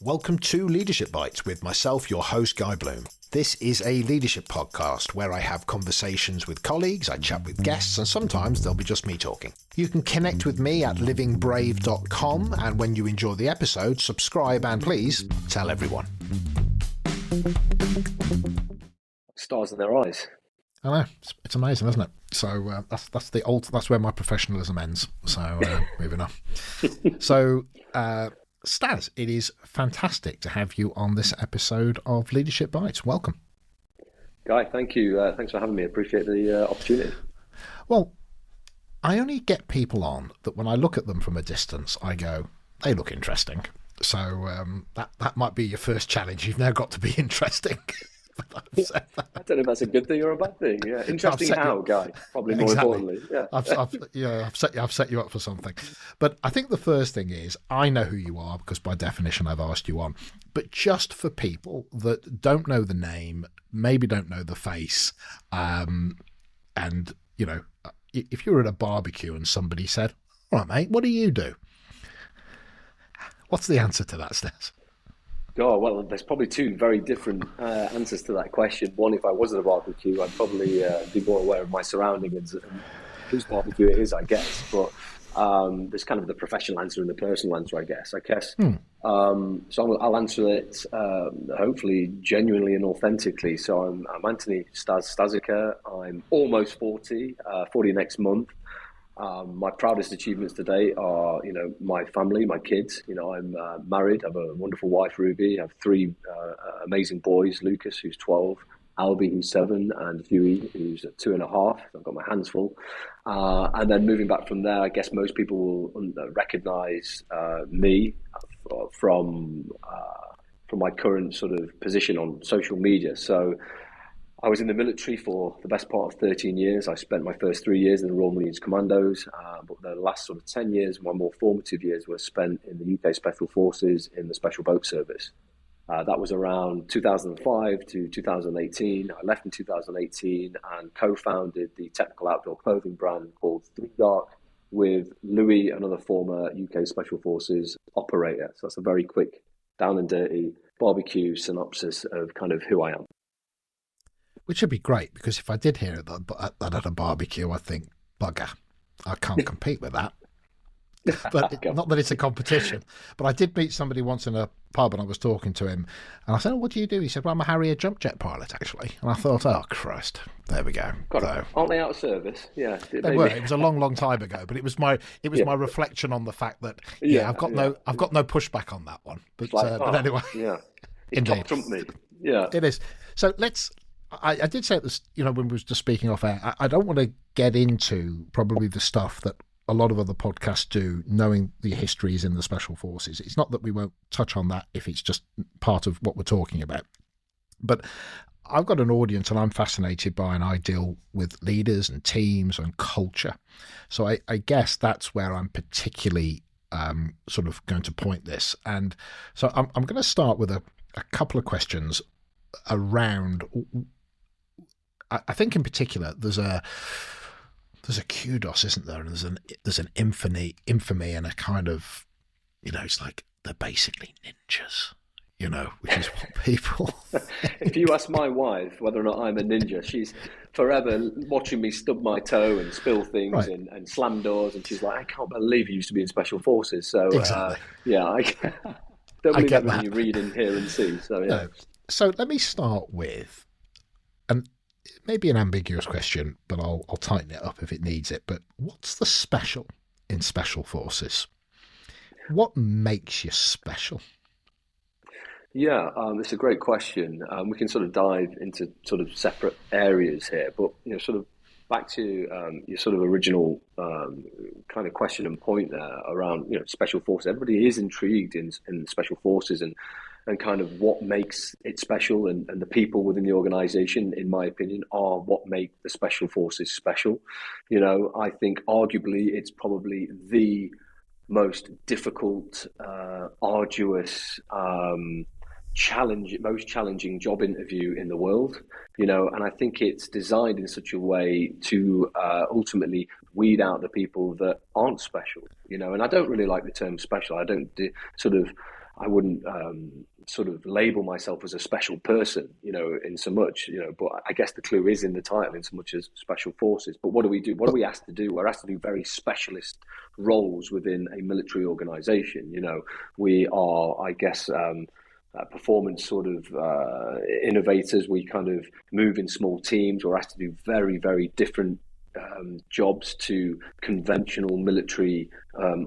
Welcome to Leadership Bites with myself, your host, Guy Bloom. This is a leadership podcast where I have conversations with colleagues, I chat with guests, and sometimes there'll be just me talking. You can connect with me at livingbrave.com, and when you enjoy the episode, subscribe and please tell everyone. Stars in their eyes. I know, it's amazing, isn't it? So that's where my professionalism ends. So moving on. So Staz, it is fantastic to have you on this episode of Leadership Bites. Welcome. Guy, thank you. Thanks for having me. I appreciate the opportunity. Well, I only get people on that when I look at them from a distance, I go, they look interesting. So that might be your first challenge. You've now got to be interesting. I don't know if that's a good thing or a bad thing. Yeah, interesting how, Guy. Probably more importantly. Yeah, I've set you up for something. But I think the first thing is I know who you are because by definition I've asked you on. But just for people that don't know the name, maybe don't know the face, and you know, if you were at a barbecue and somebody said, "All right, mate, what do you do?" What's the answer to that, Staz? Oh, well, there's probably two very different answers to that question. One, if I was at a barbecue, I'd probably be more aware of my surroundings and whose barbecue it is, I guess. But there's kind of the professional answer and the personal answer, I guess. So I'll answer it hopefully genuinely and authentically. So I'm Anthony Staz Stazicker. I'm almost 40 next month. My proudest achievements today are, my family, my kids. I'm married. I have a wonderful wife, Ruby. I have three amazing boys, Lucas, who's 12, Albie, who's 7, and Huey, who's 2.5. I've got my hands full. And then moving back from there, I guess most people will recognise me from my current sort of position on social media. So I was in the military for the best part of 13 years. I spent my first 3 years in the Royal Marines Commandos, but the last sort of 10 years, my more formative years, were spent in the UK Special Forces in the Special Boat Service. That was around 2005 to 2018. I left in 2018 and co-founded the technical outdoor clothing brand called ThruDark with Louis, another former UK Special Forces operator. So that's a very quick, down and dirty barbecue synopsis of kind of who I am. Which would be great, because if I did hear that at a barbecue, I think, bugger, I can't compete with that. But not that it's a competition. But I did meet somebody once in a pub and I was talking to him. And I said, "Oh, what do you do?" He said, "Well, I'm a Harrier jump jet pilot, actually." And I thought, oh, Christ, there we go. Aren't they out of service? Yeah. They were. It was a long, long time ago. But it was my reflection on the fact that, I've got no pushback on that one. But, but anyway. Yeah. Indeed. Trumped me. Yeah. It is. So I did say this, when we were just speaking off air, I don't want to get into probably the stuff that a lot of other podcasts do, knowing the histories in the Special Forces. It's not that we won't touch on that if it's just part of what we're talking about. But I've got an audience and I'm fascinated by, and I deal with leaders and teams and culture. So I guess that's where I'm particularly sort of going to point this. And so I'm going to start with a couple of questions around. I think in particular there's a kudos, isn't there? And there's an infamy and a kind of, it's like they're basically ninjas, which is what people. If you ask my wife whether or not I'm a ninja, she's forever watching me stub my toe and spill things, right, and slam doors, and she's like, "I can't believe you used to be in Special Forces." So exactly. I don't believe everything you read and hear and see. So yeah. No. So let me start with, and maybe an ambiguous question, but I'll tighten it up if it needs it. But what's the special in Special Forces? What makes you special? Yeah, it's a great question. We can sort of dive into sort of separate areas here, but sort of back to your sort of original kind of question and point there around Special Forces. Everybody is intrigued in Special Forces and kind of what makes it special, and the people within the organization, in my opinion, are what make the Special Forces special. I think arguably it's probably the most difficult, arduous, most challenging job interview in the world, and I think it's designed in such a way to ultimately weed out the people that aren't special, and I don't really like the term special. I don't I wouldn't sort of label myself as a special person, in so much, but I guess the clue is in the title in so much as special forces. But what do we do? What are we asked to do? We're asked to do very specialist roles within a military organization. We are, I guess, performance sort of innovators. We kind of move in small teams. We're asked to do very, very different jobs to conventional military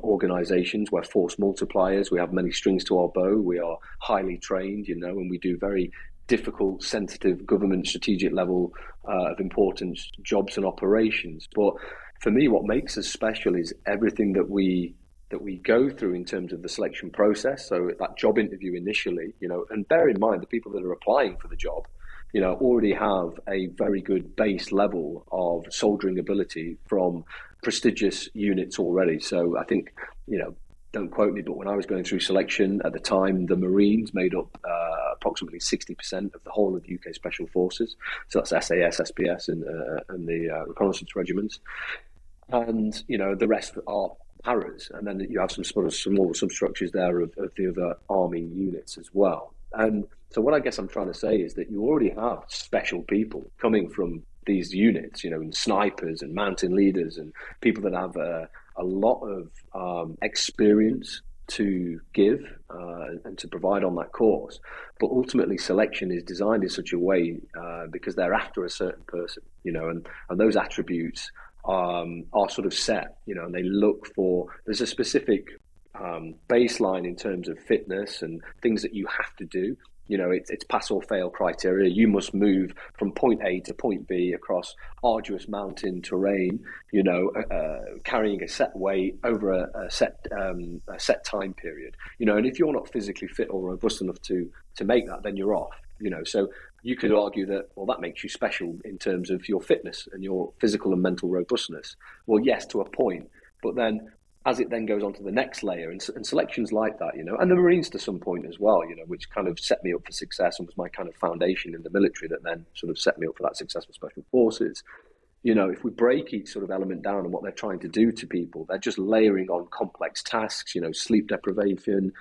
organizations. We're force multipliers. We have many strings to our bow. We are highly trained, and we do very difficult, sensitive government strategic level of importance jobs and operations. But for me, what makes us special is everything that we go through in terms of the selection process. So that job interview initially, and bear in mind the people that are applying for the job, already have a very good base level of soldiering ability from prestigious units already. So I think, don't quote me, but when I was going through selection at the time, the Marines made up approximately 60% of the whole of UK Special Forces. So that's SAS, SPS, and the reconnaissance regiments. And, the rest are paras. And then you have some sort of small substructures there of the other army units as well. And so what I guess I'm trying to say is that you already have special people coming from these units, and snipers and mountain leaders and people that have a lot of experience to give and to provide on that course. But ultimately selection is designed in such a way because they're after a certain person, and those attributes are sort of set, and they look for, there's a specific baseline in terms of fitness and things that you have to do. It's pass or fail criteria. You must move from point A to point B across arduous mountain terrain, carrying a set weight over a set time period, and if you're not physically fit or robust enough to make that, then you're off, so you could argue that, well, that makes you special in terms of your fitness and your physical and mental robustness. Well, yes, to a point, but then as it then goes on to the next layer, and selections like that, and the Marines to some point as well, which kind of set me up for success and was my kind of foundation in the military that then sort of set me up for that success with Special Forces. If we break each sort of element down and what they're trying to do to people, they're just layering on complex tasks, sleep deprivation,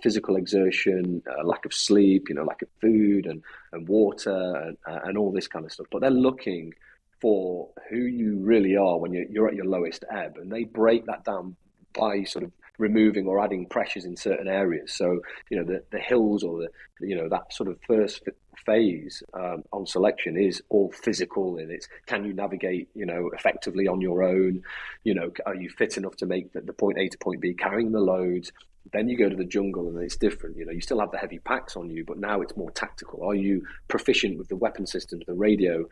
physical exertion, lack of sleep, lack of food and water and all this kind of stuff. But they're looking for who you really are when you're at your lowest ebb, and they break that down by sort of removing or adding pressures in certain areas. So, the hills or that sort of first phase on selection is all physical, and it's, can you navigate, effectively on your own? Are you fit enough to make the point A to point B, carrying the loads? Then you go to the jungle and it's different. You still have the heavy packs on you, but now it's more tactical. Are you proficient with the weapon systems, the radio?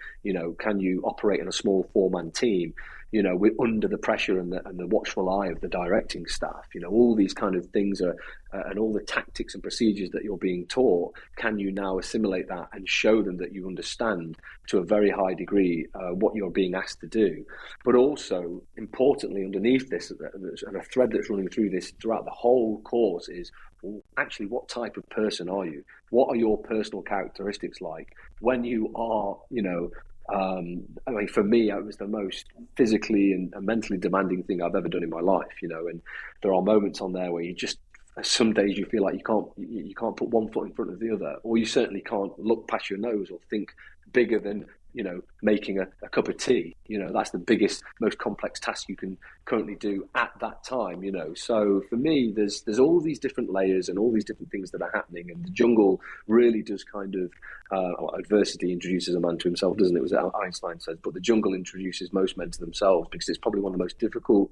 Can you operate in a small 4-man team? We're under the pressure and the watchful eye of the directing staff. All these kind of things are, and all the tactics and procedures that you're being taught, can you now assimilate that and show them that you understand to a very high degree what you're being asked to do? But also, importantly, underneath this, and a thread that's running through this throughout the whole course is, well, actually, what type of person are you? What are your personal characteristics like when you are, for me, it was the most physically and mentally demanding thing I've ever done in my life, and there are moments on there where you just, some days you feel like you can't put one foot in front of the other, or you certainly can't look past your nose or think bigger than, making a cup of tea. That's the biggest, most complex task you can currently do at that time, So for me, there's all these different layers and all these different things that are happening, and the jungle really does kind of, adversity introduces a man to himself, doesn't it? It was Einstein says, but the jungle introduces most men to themselves, because it's probably one of the most difficult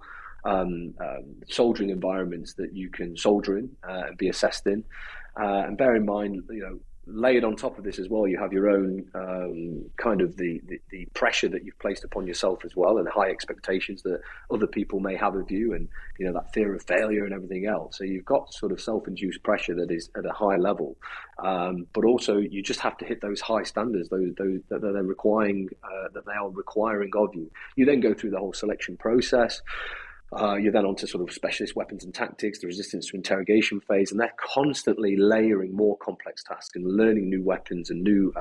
soldiering environments that you can soldier in and be assessed in. And bear in mind, layered on top of this as well, you have your own kind of the pressure that you've placed upon yourself as well, and high expectations that other people may have of you, and that fear of failure and everything else. So you've got sort of self-induced pressure that is at a high level, but also you just have to hit those high standards, those that they are requiring of you. You then go through the whole selection process. You're then on to sort of specialist weapons and tactics, the resistance to interrogation phase, and they're constantly layering more complex tasks and learning new weapons and new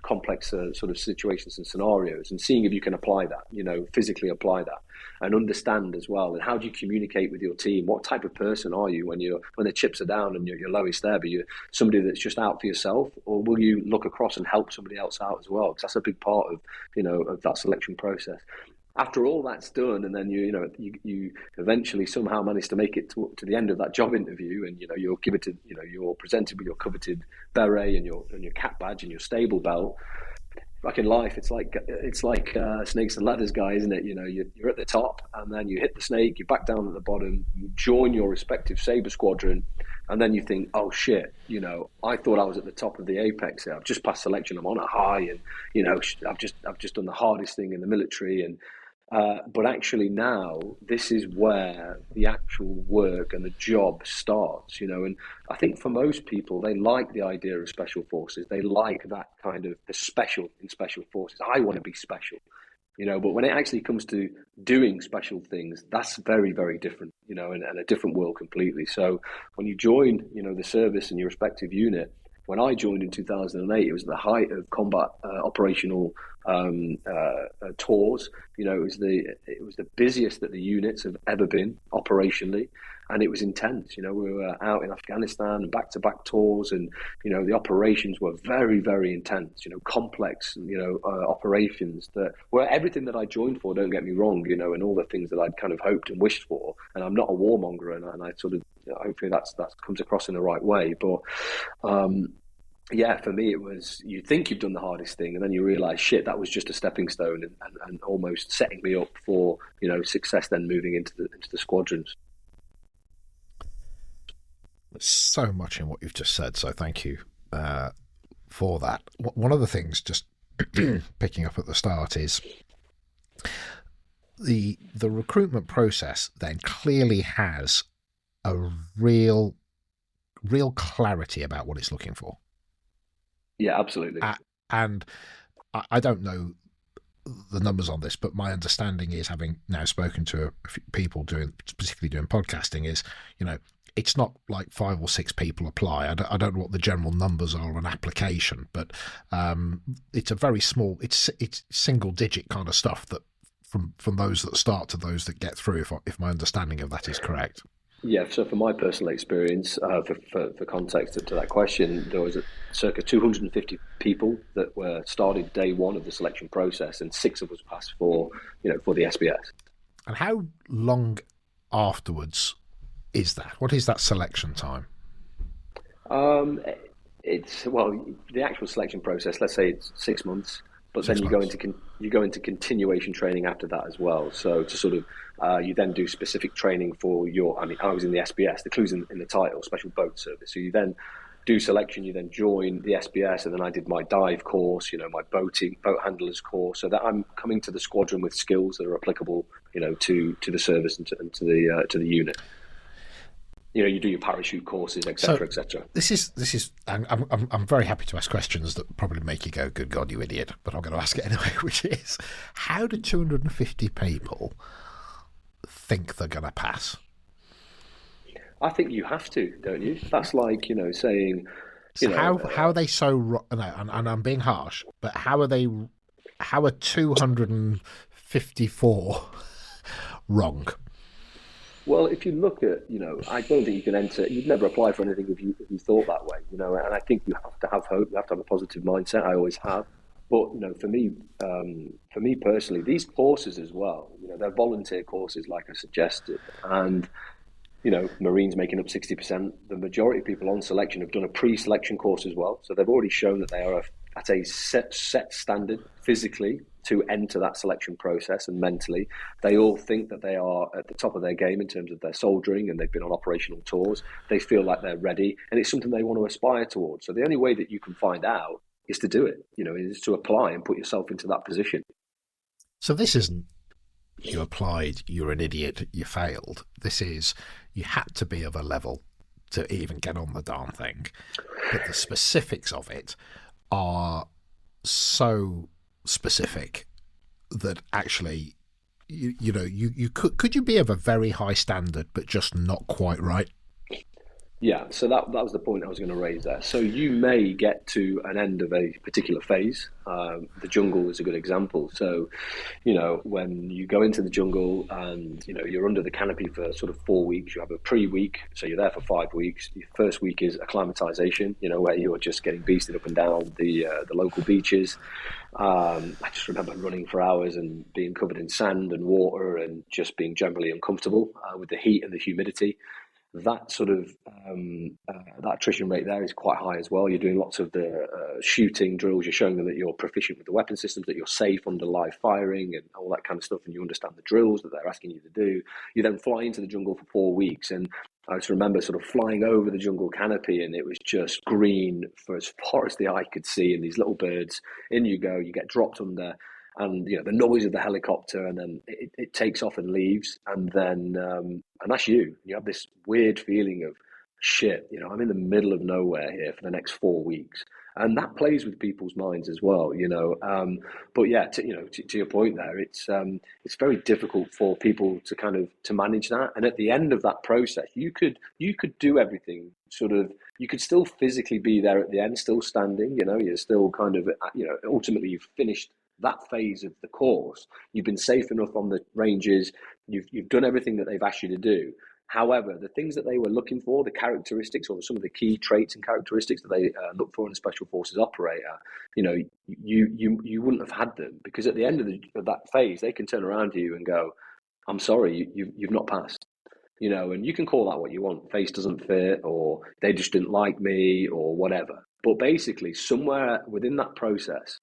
complex sort of situations and scenarios, and seeing if you can apply that, physically apply that, and understand as well. And how do you communicate with your team? What type of person are you when the chips are down and you're lowest there, but you're somebody that's just out for yourself, or will you look across and help somebody else out as well? Because that's a big part of of that selection process. After all that's done, and then you eventually somehow manage to make it to the end of that job interview, and you're you're presented with your coveted beret and your cap badge and your stable belt. Back in life, it's like snakes and ladders, guy, isn't it? You're at the top, and then you hit the snake, you back down at the bottom, you join your respective saber squadron, and then you think, oh shit, I thought I was at the top of the apex here. I've just passed selection, I'm on a high, and I've just done the hardest thing in the military, and but actually now this is where the actual work and the job starts, and I think for most people, they like the idea of special forces. They like that kind of the special in special forces. I want to be special, but when it actually comes to doing special things, that's very, very different, and a different world completely. So when you join, the service in your respective unit, when I joined in 2008, it was the height of combat operational tours. It was the busiest that the units have ever been operationally, and it was intense. We were out in Afghanistan and back-to-back tours, and the operations were very, very intense. Complex, operations that were everything that I joined for. Don't get me wrong, and all the things that I'd kind of hoped and wished for. And I'm not a warmonger, and I sort of hopefully that comes across in the right way, but. Yeah, for me, it was, you think you've done the hardest thing, and then you realise, shit, that was just a stepping stone, and almost setting me up for, success then moving into the squadrons. There's so much in what you've just said, so thank you for that. One of the things, just picking up at the start, is the recruitment process then clearly has a real clarity about what it's looking for. Yeah, absolutely. And I don't know the numbers on this, but my understanding is, having now spoken to a few people specifically doing podcasting, is, it's not like 5 or 6 people apply. I don't know what the general numbers are on application, but it's a very small, it's single digit kind of stuff that from those that start to those that get through, if my understanding of that is correct. Yeah, so from my personal experience, for context to that question, there was circa 250 people that were started day one of the selection process, and 6 of us passed for the SBS. And how long afterwards is that? What is that selection time? It's the actual selection process. Let's say it's 6 months. But then you go into continuation training after that as well. So to sort of you then do specific training for I was in the SBS. The clue's in the title, Special Boat Service. So you then do selection. You then join the SBS, and then I did my dive course. My boat handlers course, so that I'm coming to the squadron with skills that are applicable, to the service and to the unit. You do your parachute courses, etc., etc. This is. I'm very happy to ask questions that probably make you go, "Good God, you idiot!" But I'm going to ask it anyway, which is, how do 250 people think they're going to pass? I think you have to, don't you? That's like saying. How are they so wrong? No, and I'm being harsh, but how are 254 wrong? Well, if you look at, I don't think you can enter. You'd never apply for anything if you thought that way, And I think you have to have hope. You have to have a positive mindset. I always have. But for me personally, these courses as well, they're volunteer courses, like I suggested, and Marines making up 60%. The majority of people on selection have done a pre-selection course as well, so they've already shown that they are at a set standard physically to enter that selection process, and mentally they all think that they are at the top of their game in terms of their soldiering, and they've been on operational tours. They feel like they're ready, and it's something they want to aspire towards. So the only way that you can find out is to do it, is to apply and put yourself into that position. So this isn't you applied, you're an idiot, you failed. This is you had to be of a level to even get on the darn thing, but the specifics of it are so specific that actually you could you be of a very high standard but just not quite right? Yeah, so that was the point I was going to raise there. So you may get to an end of a particular phase. The jungle is a good example. So, when you go into the jungle and, you're under the canopy for sort of 4 weeks, you have a pre-week, so you're there for 5 weeks. Your first week is acclimatization, where you're just getting beasted up and down the local beaches. I just remember running for hours and being covered in sand and water and just being generally uncomfortable with the heat and the humidity. That sort of that attrition rate there is quite high as well. You're doing lots of the shooting drills. You're showing them that you're proficient with the weapon systems, that you're safe under live firing and all that kind of stuff, and you understand the drills that they're asking you to do. You then fly into the jungle for 4 weeks, and I just remember sort of flying over the jungle canopy, and it was just green for as far as the eye could see, and these little birds. In you go, you get dropped under, and the noise of the helicopter, and then it takes off and leaves, and then and that's you. You have this weird feeling of shit. I'm in the middle of nowhere here for the next 4 weeks, and that plays with people's minds as well. But yeah, to your point there, it's very difficult for people to kind of to manage that. And at the end of that process, you could do everything. Sort of, you could still physically be there at the end, still standing. You're still kind of ultimately you've finished that phase of the course. You've been safe enough on the ranges. You've done everything that they've asked you to do. However, the things that they were looking for, the characteristics or some of the key traits and characteristics that they look for in a special forces operator, you wouldn't have had them, because at the end of that phase, they can turn around to you and go, "I'm sorry, you've not passed." And you can call that what you want. Face doesn't fit, or they just didn't like me, or whatever. But basically, somewhere within that process,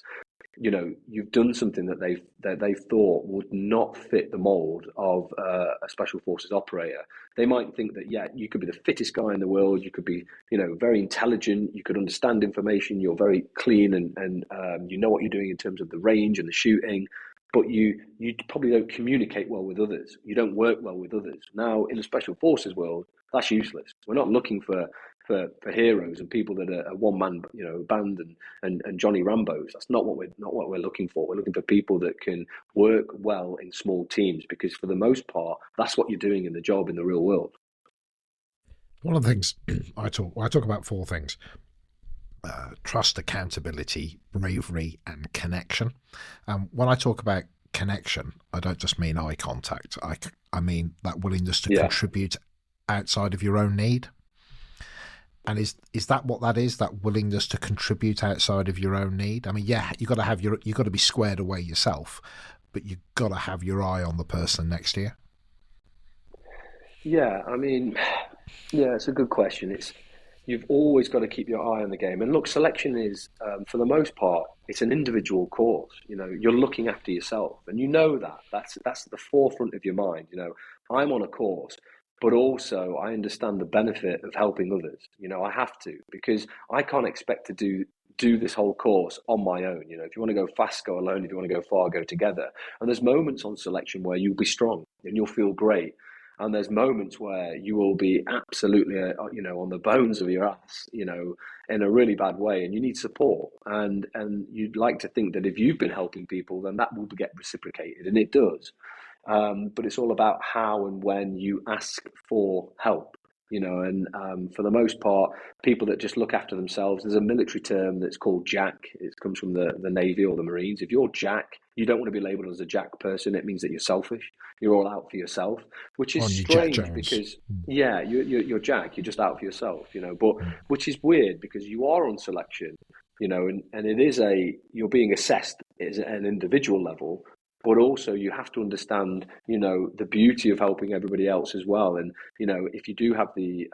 you've done something that they thought would not fit the mold of a special forces operator. They might think that, yeah, you could be the fittest guy in the world. You could be, very intelligent. You could understand information. You're very clean and you know what you're doing in terms of the range and the shooting. But you probably don't communicate well with others. You don't work well with others. Now, in the special forces world, that's useless. We're not looking for heroes and people that are a one-man band and Johnny Rambos. That's not what we're looking for. We're looking for people that can work well in small teams, because for the most part, that's what you're doing in the job in the real world. One of the things I talk about 4 things: trust, accountability, bravery, and connection. When I talk about connection, I don't just mean eye contact. I mean that willingness to contribute outside of your own need. And is that what that is? That willingness to contribute outside of your own need? I mean, yeah, you got to be squared away yourself, but you got to have your eye on the person next to you. Yeah, I mean, yeah, it's a good question. You've always got to keep your eye on the game. And look, selection is, for the most part, it's an individual course. You're looking after yourself, and that's at the forefront of your mind. I'm on a course, but also I understand the benefit of helping others. I have to, because I can't expect to do this whole course on my own. If you want to go fast, go alone. If you want to go far, go together. And there's moments on selection where you'll be strong and you'll feel great. And there's moments where you will be absolutely, on the bones of your ass, in a really bad way, and you need support. And you'd like to think that if you've been helping people, then that will get reciprocated, and it does. But it's all about how and when you ask for help, and for the most part, people that just look after themselves, there's a military term that's called Jack. It comes from the Navy or the Marines. If you're Jack, you don't want to be labelled as a Jack person. It means that you're selfish. You're all out for yourself, which is strange because, yeah, you're Jack. You're just out for yourself, but which is weird because you are on selection, and it is you're being assessed at an individual level. But also you have to understand, the beauty of helping everybody else as well. And, if you do have the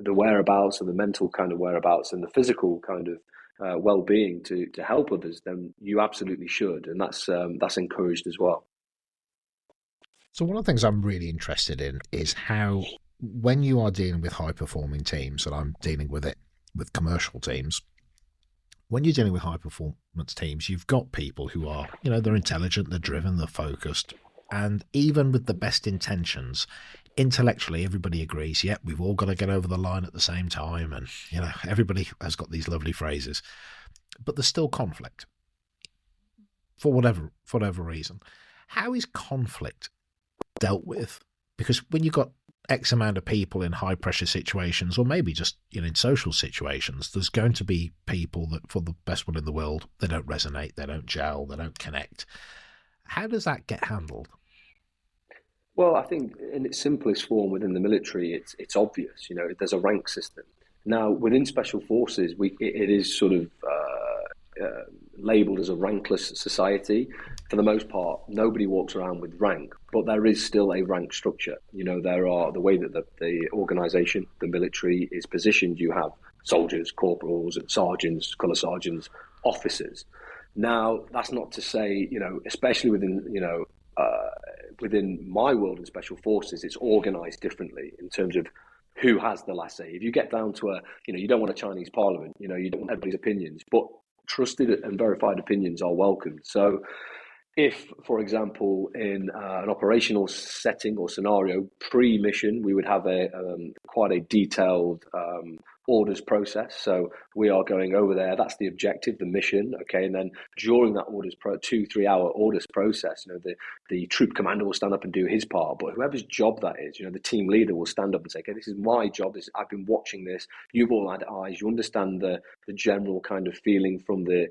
whereabouts and the mental kind of whereabouts and the physical kind of well-being to help others, then you absolutely should. And that's encouraged as well. So one of the things I'm really interested in is how, when you are dealing with high-performing teams, and I'm dealing with it with commercial teams, when you're dealing with high-performance teams, you've got people who are, they're intelligent, they're driven, they're focused. And even with the best intentions, intellectually, everybody agrees, yeah, we've all got to get over the line at the same time. And, everybody has got these lovely phrases. But there's still conflict for whatever reason. How is conflict dealt with? Because when you've got X amount of people in high pressure situations, or maybe just in social situations, there's going to be people that, for the best will in the world, they don't resonate, they don't gel, they don't connect. How does that get handled? Well, I think in its simplest form within the military, it's obvious. There's a rank system. Now, within special forces, it is sort of labelled as a rankless society. For the most part, nobody walks around with rank, but there is still a rank structure. There are the way that the organisation, the military, is positioned. You have soldiers, corporals, sergeants, colour sergeants, officers. Now, that's not to say, especially within my world in special forces, it's organised differently in terms of who has the last say. If you get down to you don't want a Chinese parliament, you don't want everybody's opinions, but trusted and verified opinions are welcomed. So if, for example, in an operational setting or scenario, pre-mission, we would have quite a detailed orders process. So we are going over there. That's the objective, the mission. Okay, and then during that 2-3 hour orders process, the troop commander will stand up and do his part. But whoever's job that is, the team leader will stand up and say, "Okay, this is my job. I've been watching this. You've all had eyes. You understand the general kind of feeling from the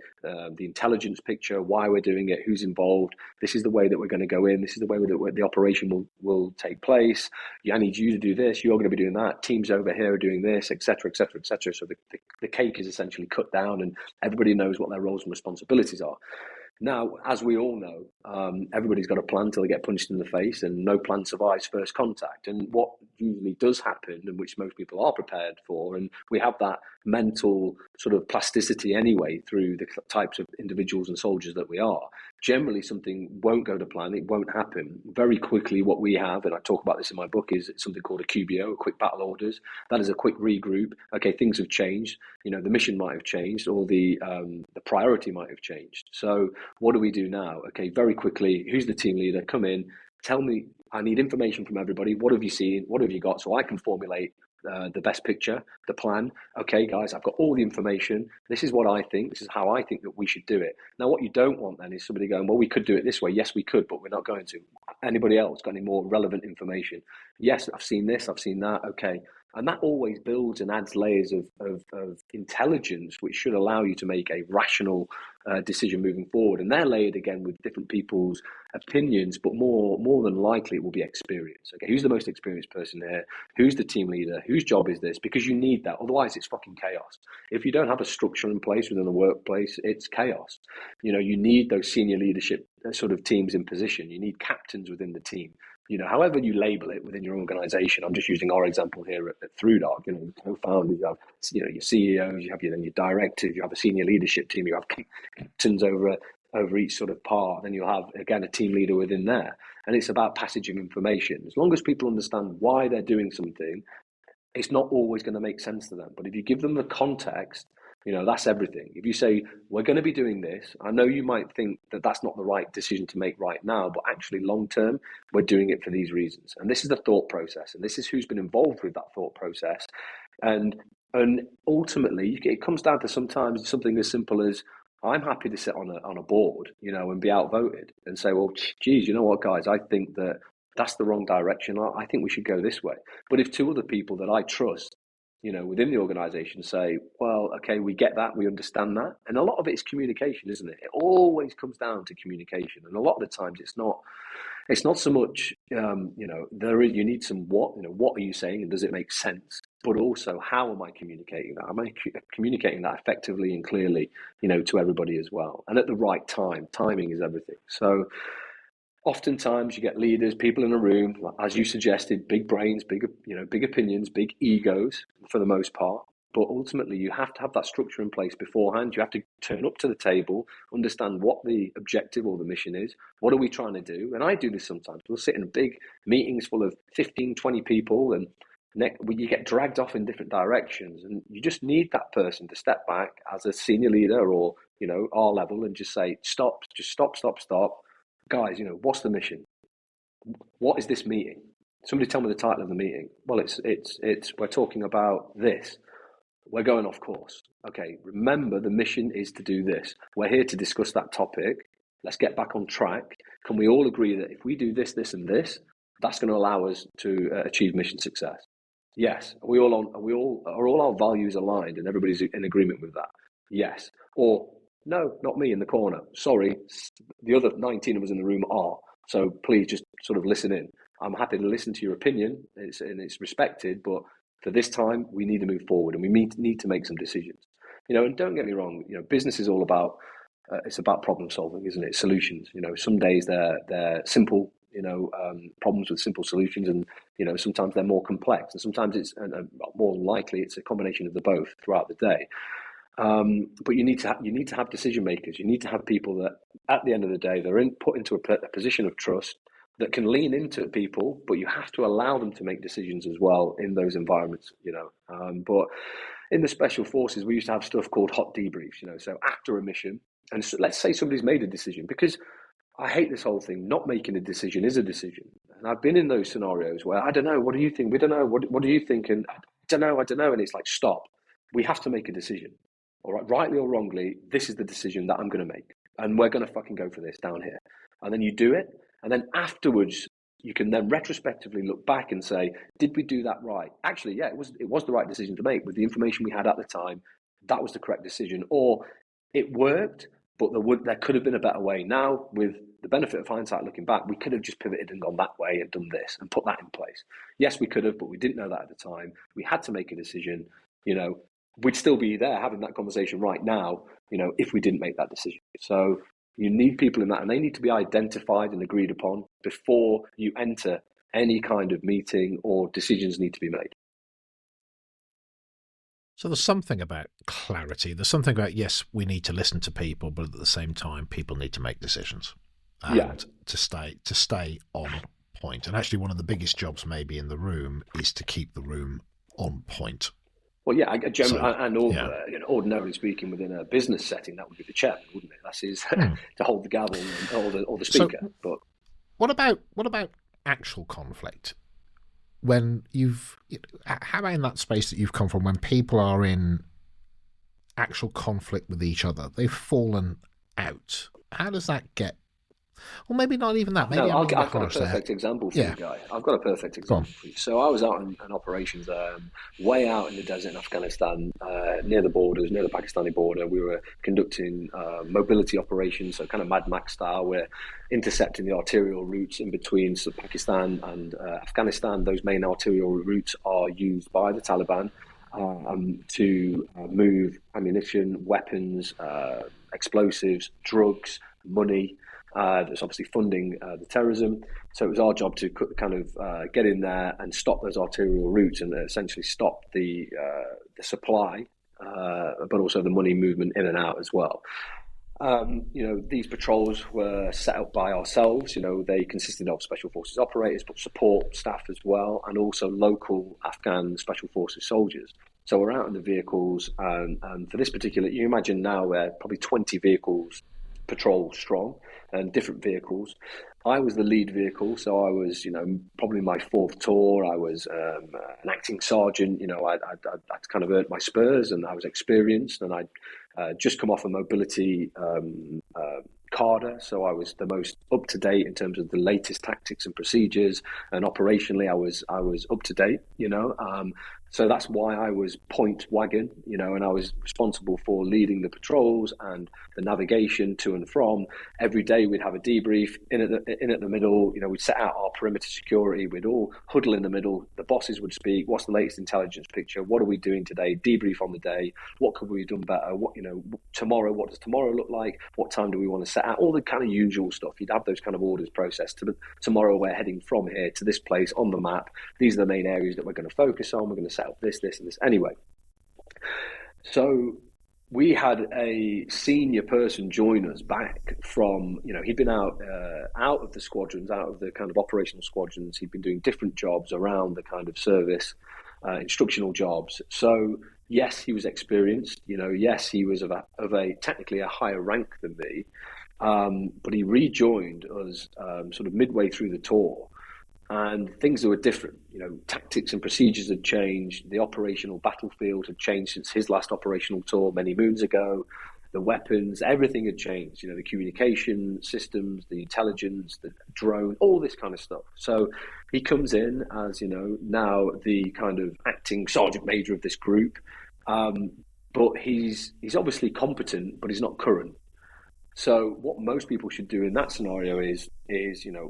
intelligence picture, why we're doing it, who's involved. This is the way that we're going to go in. This is the way that the operation will take place. I need you to do this. You're going to be doing that. Teams over here are doing this, etc., etc." etc. So the cake is essentially cut down and everybody knows what their roles and responsibilities are. Now, as we all know, everybody's got a plan till they get punched in the face, and no plan survives first contact. And what usually does happen, and which most people are prepared for, and we have that mental sort of plasticity anyway through the types of individuals and soldiers that we are, generally something won't go to plan, it won't happen. Very quickly what we have, and I talk about this in my book, is something called a QBO, a quick battle orders. That is a quick regroup. Okay, things have changed. The mission might have changed, or the priority might have changed. So what do we do now? Okay, very quickly, who's the team leader? Come in, tell me, I need information from everybody. What have you seen? What have you got? So I can formulate the best picture, the plan. Okay, guys, I've got all the information. This is what I think. This is how I think that we should do it. Now, what you don't want then is somebody going, well, we could do it this way. Yes, we could, but we're not going to. Anybody else got any more relevant information? Yes, I've seen this, I've seen that. Okay. And that always builds and adds layers of intelligence, which should allow you to make a rational decision moving forward. And they're layered again with different people's opinions, but more than likely it will be experience. Okay, who's the most experienced person here? Who's the team leader? Whose job is this? Because you need that. Otherwise, it's fucking chaos. If you don't have a structure in place within the workplace, it's chaos. You need those senior leadership sort of teams in position. You need captains within the team. However you label it within your organization. I'm just using our example here at ThruDark. Co-founders, you have, your CEOs, you have your directors, you have a senior leadership team, you have captains over each sort of part. Then you'll have, again, a team leader within there. And it's about passage of information. As long as people understand why they're doing something, it's not always going to make sense to them. But if you give them the context, that's everything. If you say, we're going to be doing this, I know you might think that that's not the right decision to make right now, but actually long term, we're doing it for these reasons. And this is the thought process. And this is who's been involved with that thought process. And ultimately, it comes down to sometimes something as simple as, I'm happy to sit on a board, and be outvoted and say, well, geez, you know what, guys, I think that's the wrong direction. I think we should go this way. But if two other people that I trust, within the organization say, well, okay, we get that, we understand that. And a lot of it is communication, isn't it? It always comes down to communication. And a lot of the times it's not so much, you need some what are you saying and does it make sense? But also, how am I communicating that? Am I communicating that effectively and clearly, to everybody as well? And at the right time. Timing is everything. So oftentimes you get leaders, people in a room, as you suggested, big brains, big opinions, big egos for the most part. But ultimately, you have to have that structure in place beforehand. You have to turn up to the table, understand what the objective or the mission is. What are we trying to do? And I do this sometimes. We'll sit in big meetings full of 15, 20 people, and you get dragged off in different directions. And you just need that person to step back as a senior leader or, our level and just say, stop. Guys, what's the mission? What is this meeting? Somebody tell me the title of the meeting. Well, it's we're talking about this. We're going off course. Okay, remember the mission is to do this. We're here to discuss that topic. Let's get back on track. can we all agree that if we do this, this, and this, that's going to allow us to achieve mission success? Yes. Are all our values aligned and everybody's in agreement with that? Yes. Or no, not me in the corner. Sorry, the other 19 of us in the room are. So please just sort of listen in. I'm happy to listen to your opinion, and it's respected, but for this time, we need to move forward and we need to make some decisions. And don't get me wrong, business is all about, it's about problem solving, isn't it? Solutions. Some days they're simple, problems with simple solutions, and sometimes they're more complex, and sometimes it's more likely it's a combination of the both throughout the day. But you need to have decision makers. You need to have people that, at the end of the day, they're put into a position of trust that can lean into people, but you have to allow them to make decisions as well in those environments. But in the special forces, we used to have stuff called hot debriefs. So after a mission, and so let's say somebody's made a decision, because I hate this whole thing. Not making a decision is a decision, and I've been in those scenarios where I don't know. What do you think? We don't know. What do you think? And I don't know. And it's like, stop. We have to make a decision. All right, rightly or wrongly, this is the decision that I'm going to make, and we're going to fucking go for this down here. And then you do it, and then afterwards, you can then retrospectively look back and say, did we do that right? Actually, yeah, it was the right decision to make with the information we had at the time. That was the correct decision, or it worked, but there could have been a better way. Now, with the benefit of hindsight, looking back, we could have just pivoted and gone that way and done this and put that in place. Yes, we could have, but we didn't know that at the time. We had to make a decision. We'd still be there having that conversation right now, if we didn't make that decision. So you need people in that, and they need to be identified and agreed upon before you enter any kind of meeting, or decisions need to be made. So there's something about clarity. There's something about, yes, we need to listen to people, but at the same time, people need to make decisions and to stay on point. And actually, one of the biggest jobs maybe in the room is to keep the room on point. Well, yeah, ordinarily speaking, within a business setting, that would be the chairman, wouldn't it? That's his to hold the gavel or the speaker. So, but what about actual conflict? When how about in that space that you've come from, when people are in actual conflict with each other, they've fallen out. How does that get? Well, maybe not even that. Maybe I've got a perfect example for you, Guy. I've got a perfect example for you. So I was out in operations way out in the desert in Afghanistan, near the borders, near the Pakistani border. We were conducting mobility operations, so kind of Mad Max style. We're intercepting the arterial routes in between Pakistan and Afghanistan. Those main arterial routes are used by the Taliban to move ammunition, weapons, explosives, drugs, money. That's obviously funding the terrorism. So it was our job to kind of get in there and stop those arterial routes and essentially stop the supply, but also the money movement in and out as well. These patrols were set up by ourselves. They consisted of Special Forces operators, but support staff as well, and also local Afghan Special Forces soldiers. So we're out in the vehicles, and for this particular, you imagine now we're probably 20 vehicles patrol strong, and different vehicles. I was the lead vehicle, so I was, probably my fourth tour. I was an acting sergeant. I'd kind of earned my spurs, and I was experienced, and I'd just come off a mobility cadre, so I was the most up to date in terms of the latest tactics and procedures, and operationally, I was up to date. So that's why I was point wagon, and I was responsible for leading the patrols and the navigation to and from. Every day we'd have a debrief in at the middle. We'd set out our perimeter security. We'd all huddle in the middle. The bosses would speak. What's the latest intelligence picture? What are we doing today? Debrief on the day. What could we have done better? Tomorrow, what does tomorrow look like? What time do we want to set out? All the kind of usual stuff. You'd have those kind of orders processed. Tomorrow we're heading from here to this place on the map. These are the main areas that we're going to focus on. We're going to set up this, and this. Anyway, so we had a senior person join us back from, he'd been out of the squadrons, out of the kind of operational squadrons. He'd been doing different jobs around the kind of service, instructional jobs. So yes, he was experienced. Yes, he was of a technically a higher rank than me, but he rejoined us sort of midway through the tour. And things were different. Tactics and procedures had changed. The operational battlefield had changed since his last operational tour many moons ago. the weapons, everything had changed. The communication systems, the intelligence, the drone, all this kind of stuff. So he comes in as, now the kind of acting sergeant major of this group. But he's obviously competent, but he's not current. So what most people should do in that scenario is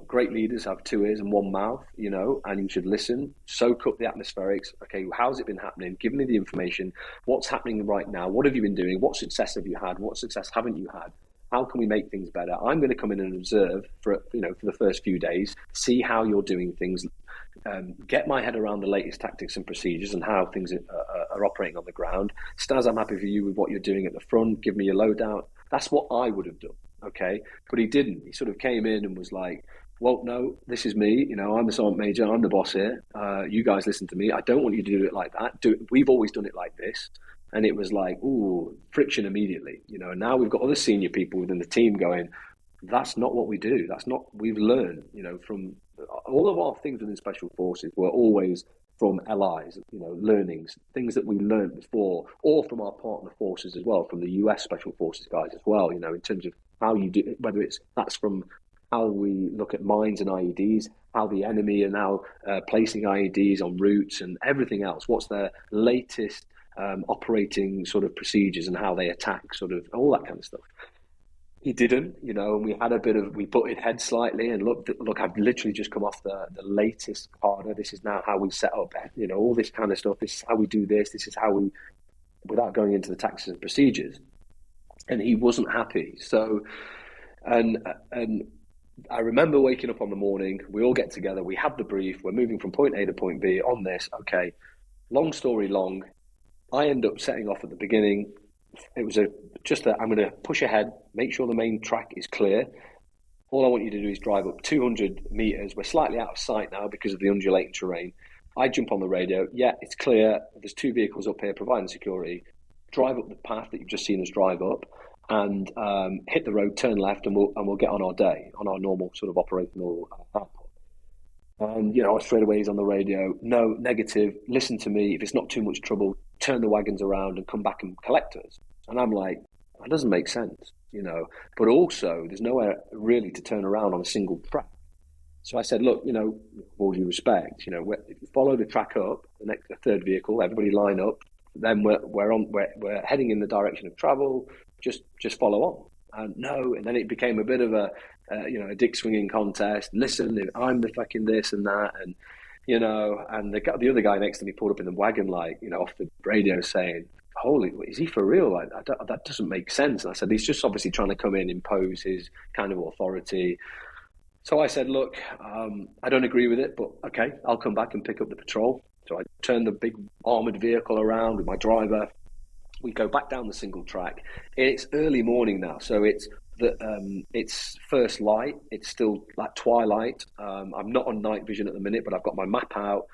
great leaders have two ears and one mouth, and you should listen, soak up the atmospherics. Okay, how's it been happening? Give me the information. What's happening right now? What have you been doing? What success have you had? What success haven't you had? How can we make things better? I'm going to come in and observe for the first few days, see how you're doing things, get my head around the latest tactics and procedures and how things are operating on the ground. Staz, I'm happy for you with what you're doing at the front. Give me your loadout. That's what I would have done, okay? But he didn't. He sort of came in and was like, well, no, this is me. I'm the sergeant major. I'm the boss here. You guys listen to me. I don't want you to do it like that. We've always done it like this. And it was like, ooh, friction immediately. And now we've got other senior people within the team going, that's not what we do. That's not, we've learned, from all of our things within Special Forces were always from LIs, learnings, things that we learned before, or from our partner forces as well, from the US Special Forces guys as well, in terms of how you do, whether that's from how we look at mines and IEDs, how the enemy are now placing IEDs on routes and everything else. What's their latest operating sort of procedures and how they attack, sort of all that kind of stuff. He didn't, and we had we butted heads slightly and look, I've literally just come off the latest harder. This is now how we set up, all this kind of stuff. This is how we do this. This is how we, without going into the tactics and procedures. And he wasn't happy. So, and I remember waking up on the morning, we all get together, we have the brief, we're moving from point A to point B on this. Okay, long story long, I end up setting off at the beginning. It was I'm going to push ahead, make sure the main track is clear. All I want you to do is drive up 200 meters. We're slightly out of sight now because of the undulating terrain. I jump on the radio. Yeah, it's clear. There's two vehicles up here providing security. Drive up the path that you've just seen us drive up and hit the road, turn left, and we'll get on our day, on our normal sort of operational output. And, straight away he's on the radio. No, negative. Listen to me. If it's not too much trouble, turn the wagons around and come back and collect us. And I'm like, that doesn't make sense, But also, there's nowhere really to turn around on a single track. So I said, look, with all due respect, if you follow the track up, the third vehicle, everybody line up. Then we're heading in the direction of travel. Just follow on. And no, and then it became a bit of a dick swinging contest. Listen, I'm the fucking this and that, and and the other guy next to me pulled up in the wagon, off the radio saying, "Holy, is he for real? That doesn't make sense." And I said, "He's just obviously trying to come in, impose his kind of authority." So I said, "Look, I don't agree with it, but okay, I'll come back and pick up the patrol." So I turned the big armored vehicle around with my driver. We go back down the single track. It's early morning now, so it's first light. It's still like twilight. I'm not on night vision at the minute, but I've got my map out,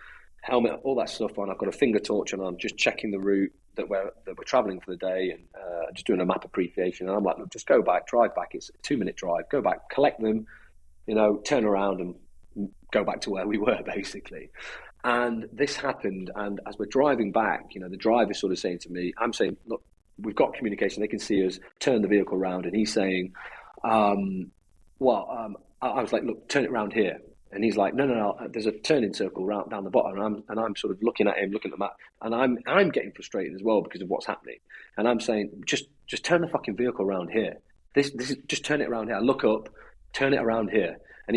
helmet, all that stuff on. I've got a finger torch, and I'm just checking the route that we're traveling for the day, and just doing a map appreciation. And I'm like, look, just go back, drive back. It's a 2-minute drive. Go back, collect them, turn around, and go back to where we were, basically. And this happened, and as we're driving back, the driver's sort of saying to me, I'm saying, look, we've got communication, they can see us, turn the vehicle around, and he's saying, I was like, look, turn it around here. And he's like, no, there's a turning circle round down the bottom, and I'm sort of looking at him, looking at the map, and I'm getting frustrated as well because of what's happening. And I'm saying, just turn the fucking vehicle around here. This is just turn it around here. I look up, turn it around here. And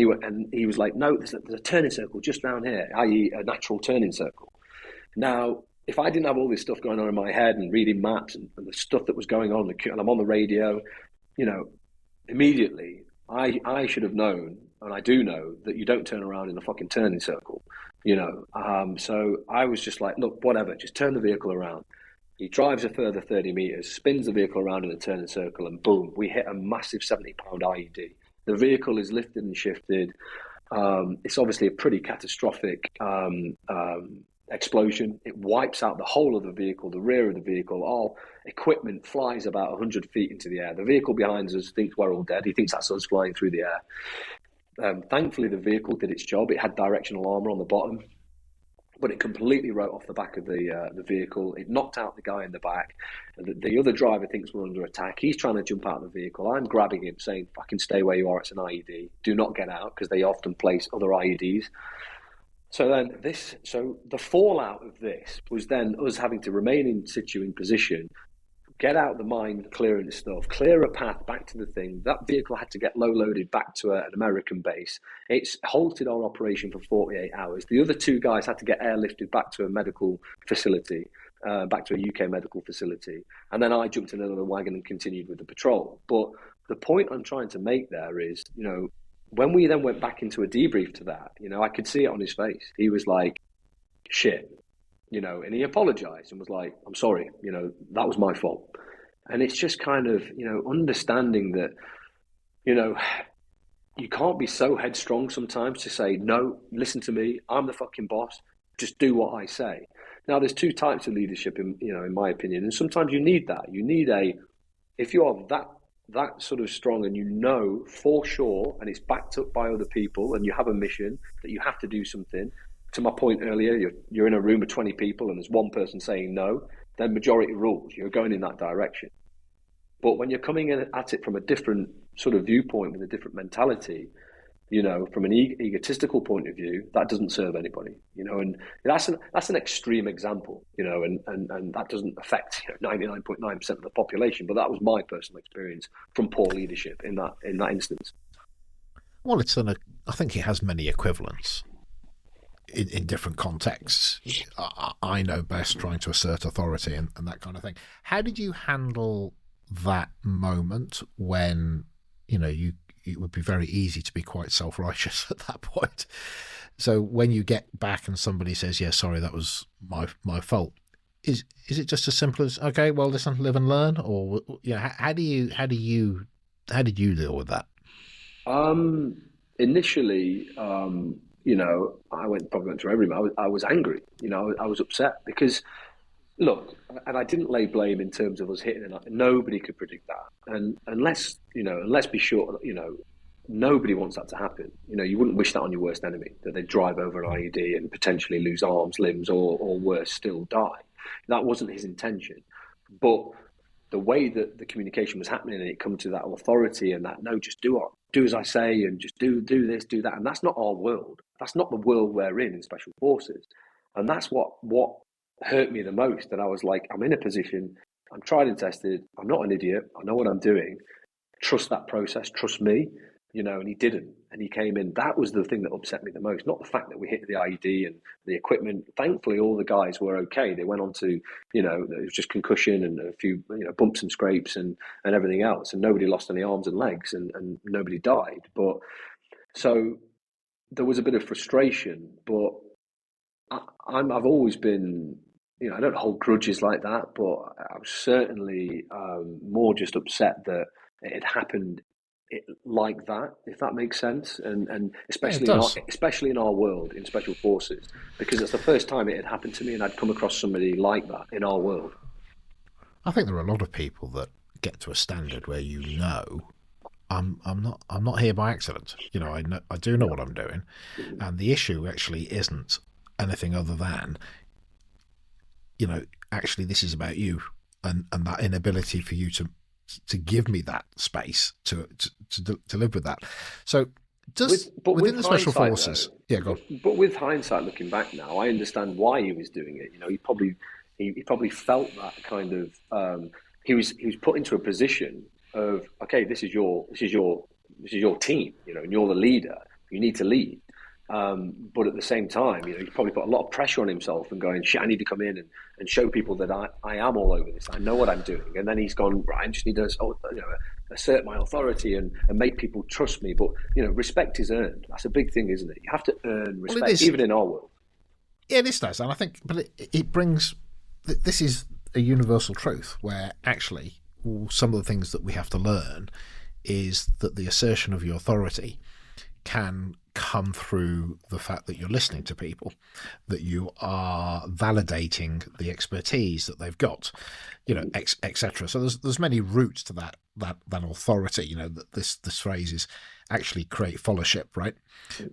he was like, no, there's a turning circle just down here, i.e. a natural turning circle. Now, if I didn't have all this stuff going on in my head and reading maps and the stuff that was going on, and I'm on the radio, immediately I should have known, and I do know, that you don't turn around in a fucking turning circle, So I was just like, look, whatever, just turn the vehicle around. He drives a further 30 meters, spins the vehicle around in a turning circle, and boom, we hit a massive 70-pound IED. The vehicle is lifted and shifted. It's obviously a pretty catastrophic explosion. It wipes out the whole of the vehicle, the rear of the vehicle. All equipment flies about 100 feet into the air. The vehicle behind us thinks we're all dead. He thinks that's us flying through the air. Thankfully, the vehicle did its job. It had directional armor on the bottom. but it completely wrote off the back of the vehicle. It knocked out the guy in the back. The other driver thinks we're under attack. He's trying to jump out of the vehicle. I'm grabbing him, saying, "Fucking stay where you are. It's an IED. Do not get out," because they often place other IEDs. So the fallout of this was then us having to remain in situ in position, get out the mine clearance stuff, clear a path back to the thing. That vehicle had to get low-loaded back to an American base. It's halted our operation for 48 hours. The other two guys had to get airlifted back to a medical facility, back to a UK medical facility. And then I jumped in another wagon and continued with the patrol. But the point I'm trying to make there is, when we then went back into a debrief to that, I could see it on his face. He was like, shit. And he apologized and was like, "I'm sorry, that was my fault." And it's just kind of, understanding that, you can't be so headstrong sometimes to say, "No, listen to me, I'm the fucking boss, just do what I say." Now, there's two types of leadership, in my opinion, and sometimes you need that. You need if you are that sort of strong and for sure, and it's backed up by other people and you have a mission that you have to do something. To my point earlier, you're in a room of 20 people and there's one person saying no, then majority rules. You're going in that direction. But when you're coming in at it from a different sort of viewpoint with a different mentality, from an egotistical point of view, that doesn't serve anybody, and that's an extreme example, and that doesn't affect 99.9% of the population. But that was my personal experience from poor leadership in that instance. Well, I think it has many equivalents. In different contexts. I know best trying to assert authority and that kind of thing. How did you handle that moment when, it would be very easy to be quite self-righteous at that point? So when you get back and somebody says, "Yeah, sorry, that was my fault," is it just as simple as, "Okay, well, listen, live and learn," or how did you deal with that? Initially, I probably went through everything. I was angry. I was upset because, look, and I didn't lay blame in terms of us hitting it. Nobody could predict that, and let's be sure, nobody wants that to happen. You wouldn't wish that on your worst enemy, that they drive over an IED and potentially lose arms, limbs, or worse, still die. That wasn't his intention, but the way that the communication was happening and it come to that authority and that, "No, just do as I say and just do this, do that." And that's not our world. That's not the world we're in Special Forces. And that's what hurt me the most, that I was like, I'm in a position, I'm tried and tested, I'm not an idiot, I know what I'm doing, trust that process, trust me, and he didn't. And he came in. That was the thing that upset me the most, not the fact that we hit the IED and the equipment. Thankfully, all the guys were okay. They went on to, it was just concussion and a few, bumps and scrapes and everything else. And nobody lost any arms and legs and nobody died. But so there was a bit of frustration, but I've always been, I don't hold grudges like that, but I was certainly more just upset that it had happened like that, if that makes sense, and especially in our world in Special Forces, because it's the first time it had happened to me, and I'd come across somebody like that in our world. I think there are a lot of people that get to a standard where I'm not here by accident. I do know what I'm doing, and the issue actually isn't anything other than, actually this is about you and that inability for you to give me that space to live with that. So within the Special Forces, go on. But with hindsight, looking back now, I understand why he was doing it. He probably felt that kind of he was put into a position of, okay, this is your team, and you're the leader. You need to lead. But at the same time, he probably put a lot of pressure on himself and going, shit, I need to come in and show people that I am all over this. I know what I'm doing. And then he's gone, right, I just need to assert my authority and make people trust me. But, respect is earned. That's a big thing, isn't it? You have to earn respect, even in our world. Yeah, this does. And I think, but it brings, this is a universal truth where actually some of the things that we have to learn is that the assertion of your authority can come through the fact that you're listening to people, that you are validating the expertise that they've got, etc. So there's many routes to that authority. That this phrase is actually create fellowship, right?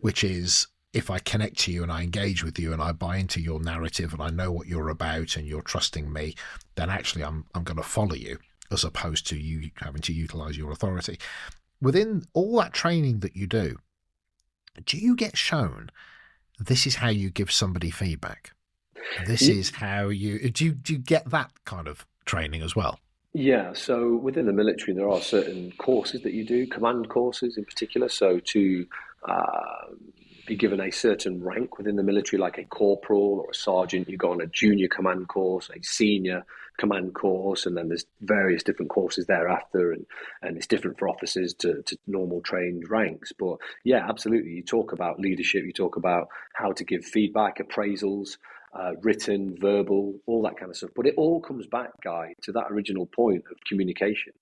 Which is if I connect to you and I engage with you and I buy into your narrative and I know what you're about and you're trusting me, then actually I'm going to follow you, as opposed to you having to utilize your authority. Within all that training that you do you get shown this is how you give somebody feedback? This is how you do you get that kind of training as well? Yeah, so within the military, there are certain courses that you do, command courses in particular. So to uh, be given a certain rank within the military, like a corporal or a sergeant, you go on a junior command course, a senior command course, and then there's various different courses thereafter, and it's different for officers to normal trained ranks. But yeah, absolutely, you talk about leadership, you talk about how to give feedback, appraisals, written, verbal, all that kind of stuff. But it all comes back, Guy, to that original point of communication.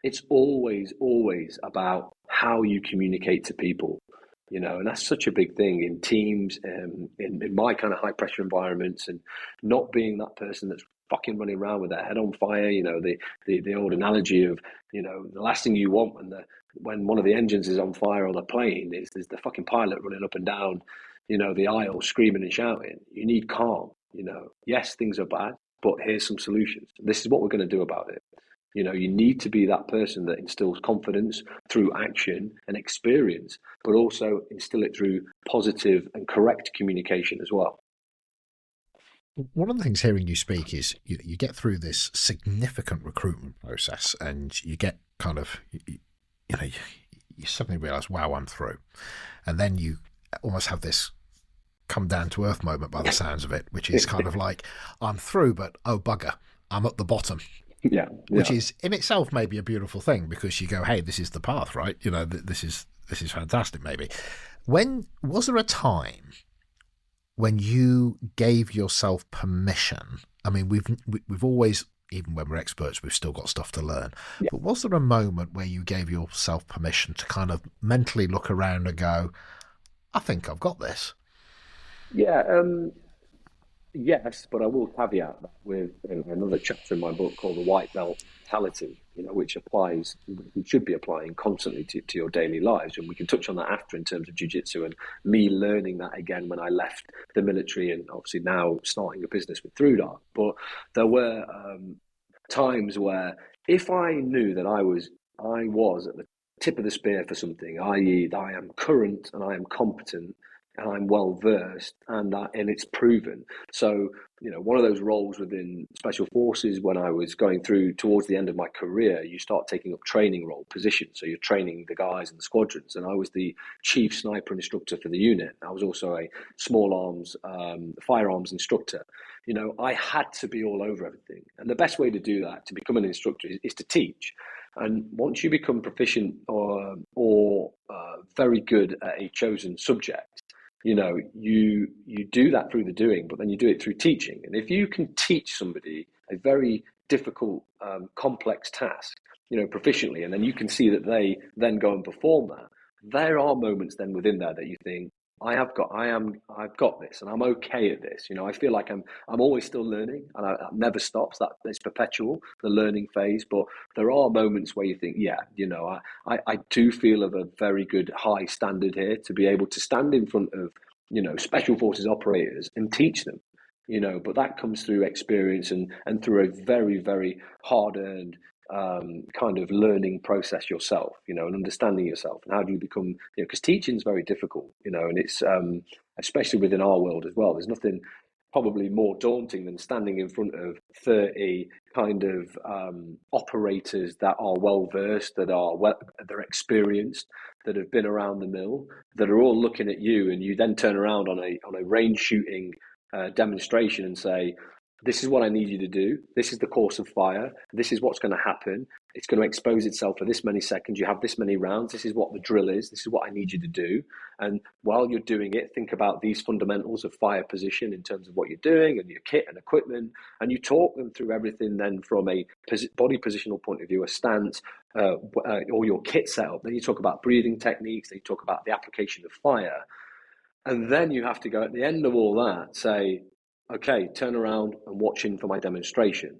It's always, always about how you communicate to people, and that's such a big thing in teams, in my kind of high pressure environments, and not being that person that's fucking running around with their head on fire. The old analogy of, the last thing you want when one of the engines is on fire on a plane is the fucking pilot running up and down, the aisle screaming and shouting. You need calm. Yes, things are bad, but here's some solutions. This is what we're going to do about it. You need to be that person that instills confidence through action and experience, but also instill it through positive and correct communication as well. One of the things hearing you speak is you get through this significant recruitment process and you get kind of, you suddenly realize, wow, I'm through. And then you almost have this come down to earth moment by the sounds of it, which is kind of like, I'm through, but oh bugger, I'm at the bottom. Yeah, which is in itself maybe a beautiful thing, because you go, hey, this is the path, right? This is fantastic. Maybe when was there a time when you gave yourself permission? I mean, we've always, even when we're experts, we've still got stuff to learn. yeah, But was there a moment where you gave yourself permission to kind of mentally look around and go, I think I've got this? yeah. Yes, but I will caveat that with another chapter in my book called the white belt mentality, which applies, which should be applying constantly to your daily lives. And we can touch on that after in terms of jiu-jitsu and me learning that again when I left the military and obviously now starting a business with ThruDark. But there were times where if I knew that I was at the tip of the spear for something, i.e., that I am current and I am competent and I'm well versed and it's proven. So, one of those roles within special forces when I was going through towards the end of my career, you start taking up training role positions. So you're training the guys in the squadrons, and I was the chief sniper instructor for the unit. I was also a small arms firearms instructor. I had to be all over everything, and the best way to do that, to become an instructor, is to teach. And once you become proficient or very good at a chosen subject, you do that through the doing, but then you do it through teaching. And if you can teach somebody a very difficult, complex task, proficiently, and then you can see that they then go and perform that, there are moments then within there that you think, I've got this, and I'm okay at this. I feel like I'm always still learning, and it never stops. That it's perpetual, the learning phase. But there are moments where you think, yeah, I do feel of a very good high standard here to be able to stand in front of, special forces operators and teach them. But that comes through experience and through a very, very hard earned kind of learning process yourself, and understanding yourself. And how do you become, because teaching is very difficult, and it's especially within our world as well. There's nothing probably more daunting than standing in front of 30 kind of operators that are well versed, they're experienced, that have been around the mill, that are all looking at you, and you then turn around on a range shooting demonstration and say, this is what I need you to do. This is the course of fire. This is what's going to happen. It's going to expose itself for this many seconds. You have this many rounds. This is what the drill is. This is what I need you to do. And while you're doing it, think about these fundamentals of fire position in terms of what you're doing and your kit and equipment. And you talk them through everything then from a body positional point of view, a stance, or your kit setup. Then you talk about breathing techniques. Then you talk about the application of fire. And then you have to go at the end of all that, say, okay, turn around and watch in for my demonstration.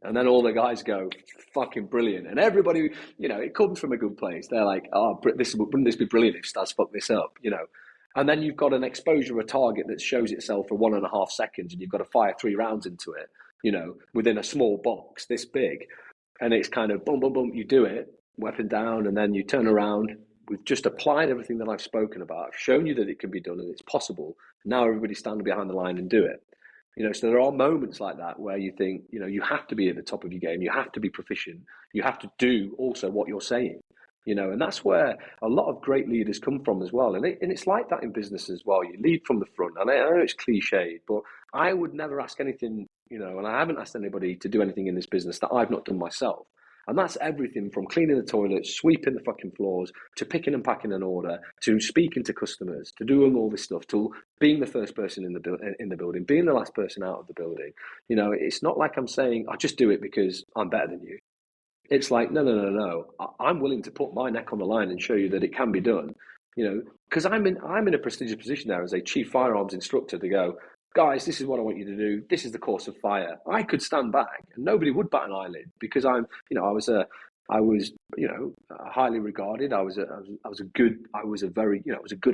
And then all the guys go, fucking brilliant. And everybody, it comes from a good place. They're like, oh, wouldn't this be brilliant if Staz fucked this up, And then you've got an exposure of a target that shows itself for 1.5 seconds, and you've got to fire 3 rounds into it, within a small box this big. And it's kind of boom, boom, boom, you do it, weapon down, and then you turn around. We've just applied everything that I've spoken about. I've shown you that it can be done and it's possible. Now everybody stand behind the line and do it. So there are moments like that where you think, you have to be at the top of your game. You have to be proficient. You have to do also what you're saying, and that's where a lot of great leaders come from as well. And it's like that in business as well. You lead from the front. And I know it's cliched, but I would never ask anything, and I haven't asked anybody to do anything in this business that I've not done myself. And that's everything from cleaning the toilets, sweeping the fucking floors, to picking and packing an order, to speaking to customers, to doing all this stuff, to being the first person in the building, being the last person out of the building. It's not like I'm saying, I just do it because I'm better than you. It's like, no. I'm willing to put my neck on the line and show you that it can be done. Because I'm in a prestigious position there as a chief firearms instructor to go, guys, this is what I want you to do. This is the course of fire. I could stand back and nobody would bat an eyelid because I was highly regarded. I was a good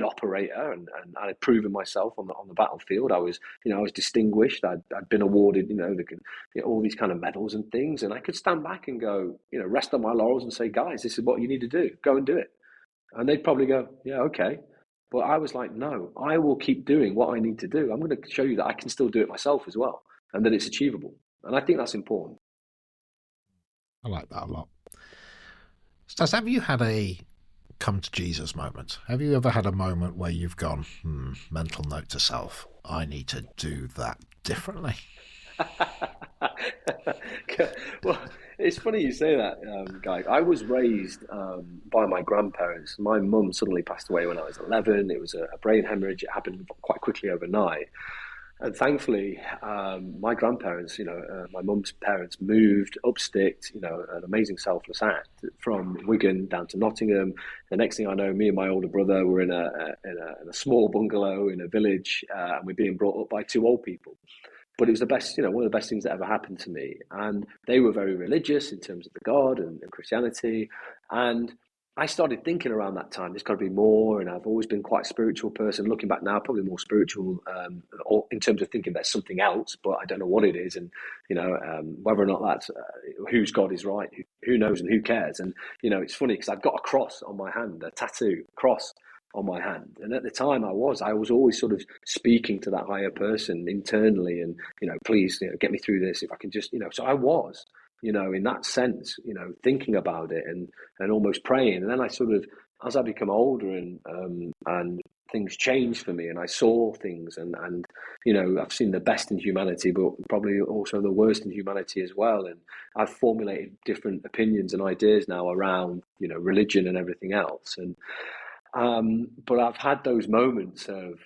operator, and I had proven myself on the battlefield. I was distinguished. I'd been awarded, all these kind of medals and things, and I could stand back and go, rest on my laurels and say, guys, this is what you need to do. Go and do it. And they'd probably go, yeah, okay. But I was like, no, I will keep doing what I need to do. I'm going to show you that I can still do it myself as well, and that it's achievable. And I think that's important. I like that a lot. Staz, have you had a come to Jesus moment? Have you ever had a moment where you've gone, mental note to self, I need to do that differently? Well, it's funny you say that, Guy. I was raised by my grandparents. My mum suddenly passed away when I was 11. It was a brain hemorrhage. It happened quite quickly overnight. And thankfully, my grandparents, my mum's parents moved up Stict, an amazing selfless act, from Wigan down to Nottingham. The next thing I know, me and my older brother were in a small bungalow in a village, and we're being brought up by two old people. But it was the best, one of the best things that ever happened to me. And they were very religious in terms of the God and Christianity. And I started thinking around that time, there's got to be more. And I've always been quite a spiritual person. Looking back now, probably more spiritual in terms of thinking there's something else, but I don't know what it is. And, whether or not that's whose God is right, who knows and who cares. And, it's funny because I've got a cross on my hand, a tattoo cross on my hand. And at the time I was always sort of speaking to that higher person internally and, please, get me through this if I can just, so I was, in that sense, thinking about it and almost praying. And then I sort of, as I become older and things changed for me and I saw things and, I've seen the best in humanity, but probably also the worst in humanity as well. And I've formulated different opinions and ideas now around, religion and everything else. And, but I've had those moments of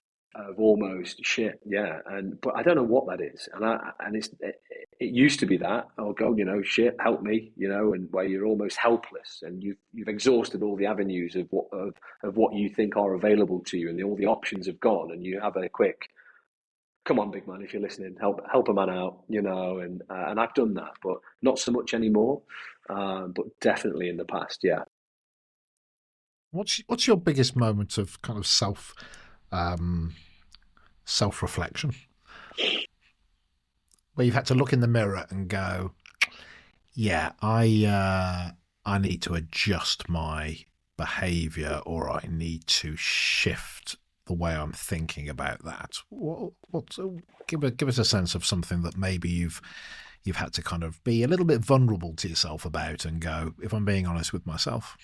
almost shit, yeah, but I don't know what that is, and it used to be that, oh God, shit, help me, and where you're almost helpless and you've exhausted all the avenues of what you think are available to you, and all the options have gone, and you have a quick, come on, big man, if you're listening, help a man out, and I've done that, but not so much anymore, but definitely in the past, yeah. What's your biggest moment of kind of self-reflection, where you've had to look in the mirror and go, yeah, I need to adjust my behavior, or I need to shift the way I'm thinking about that? Give us a sense of something that maybe you've had to kind of be a little bit vulnerable to yourself about and go, if I'm being honest with myself.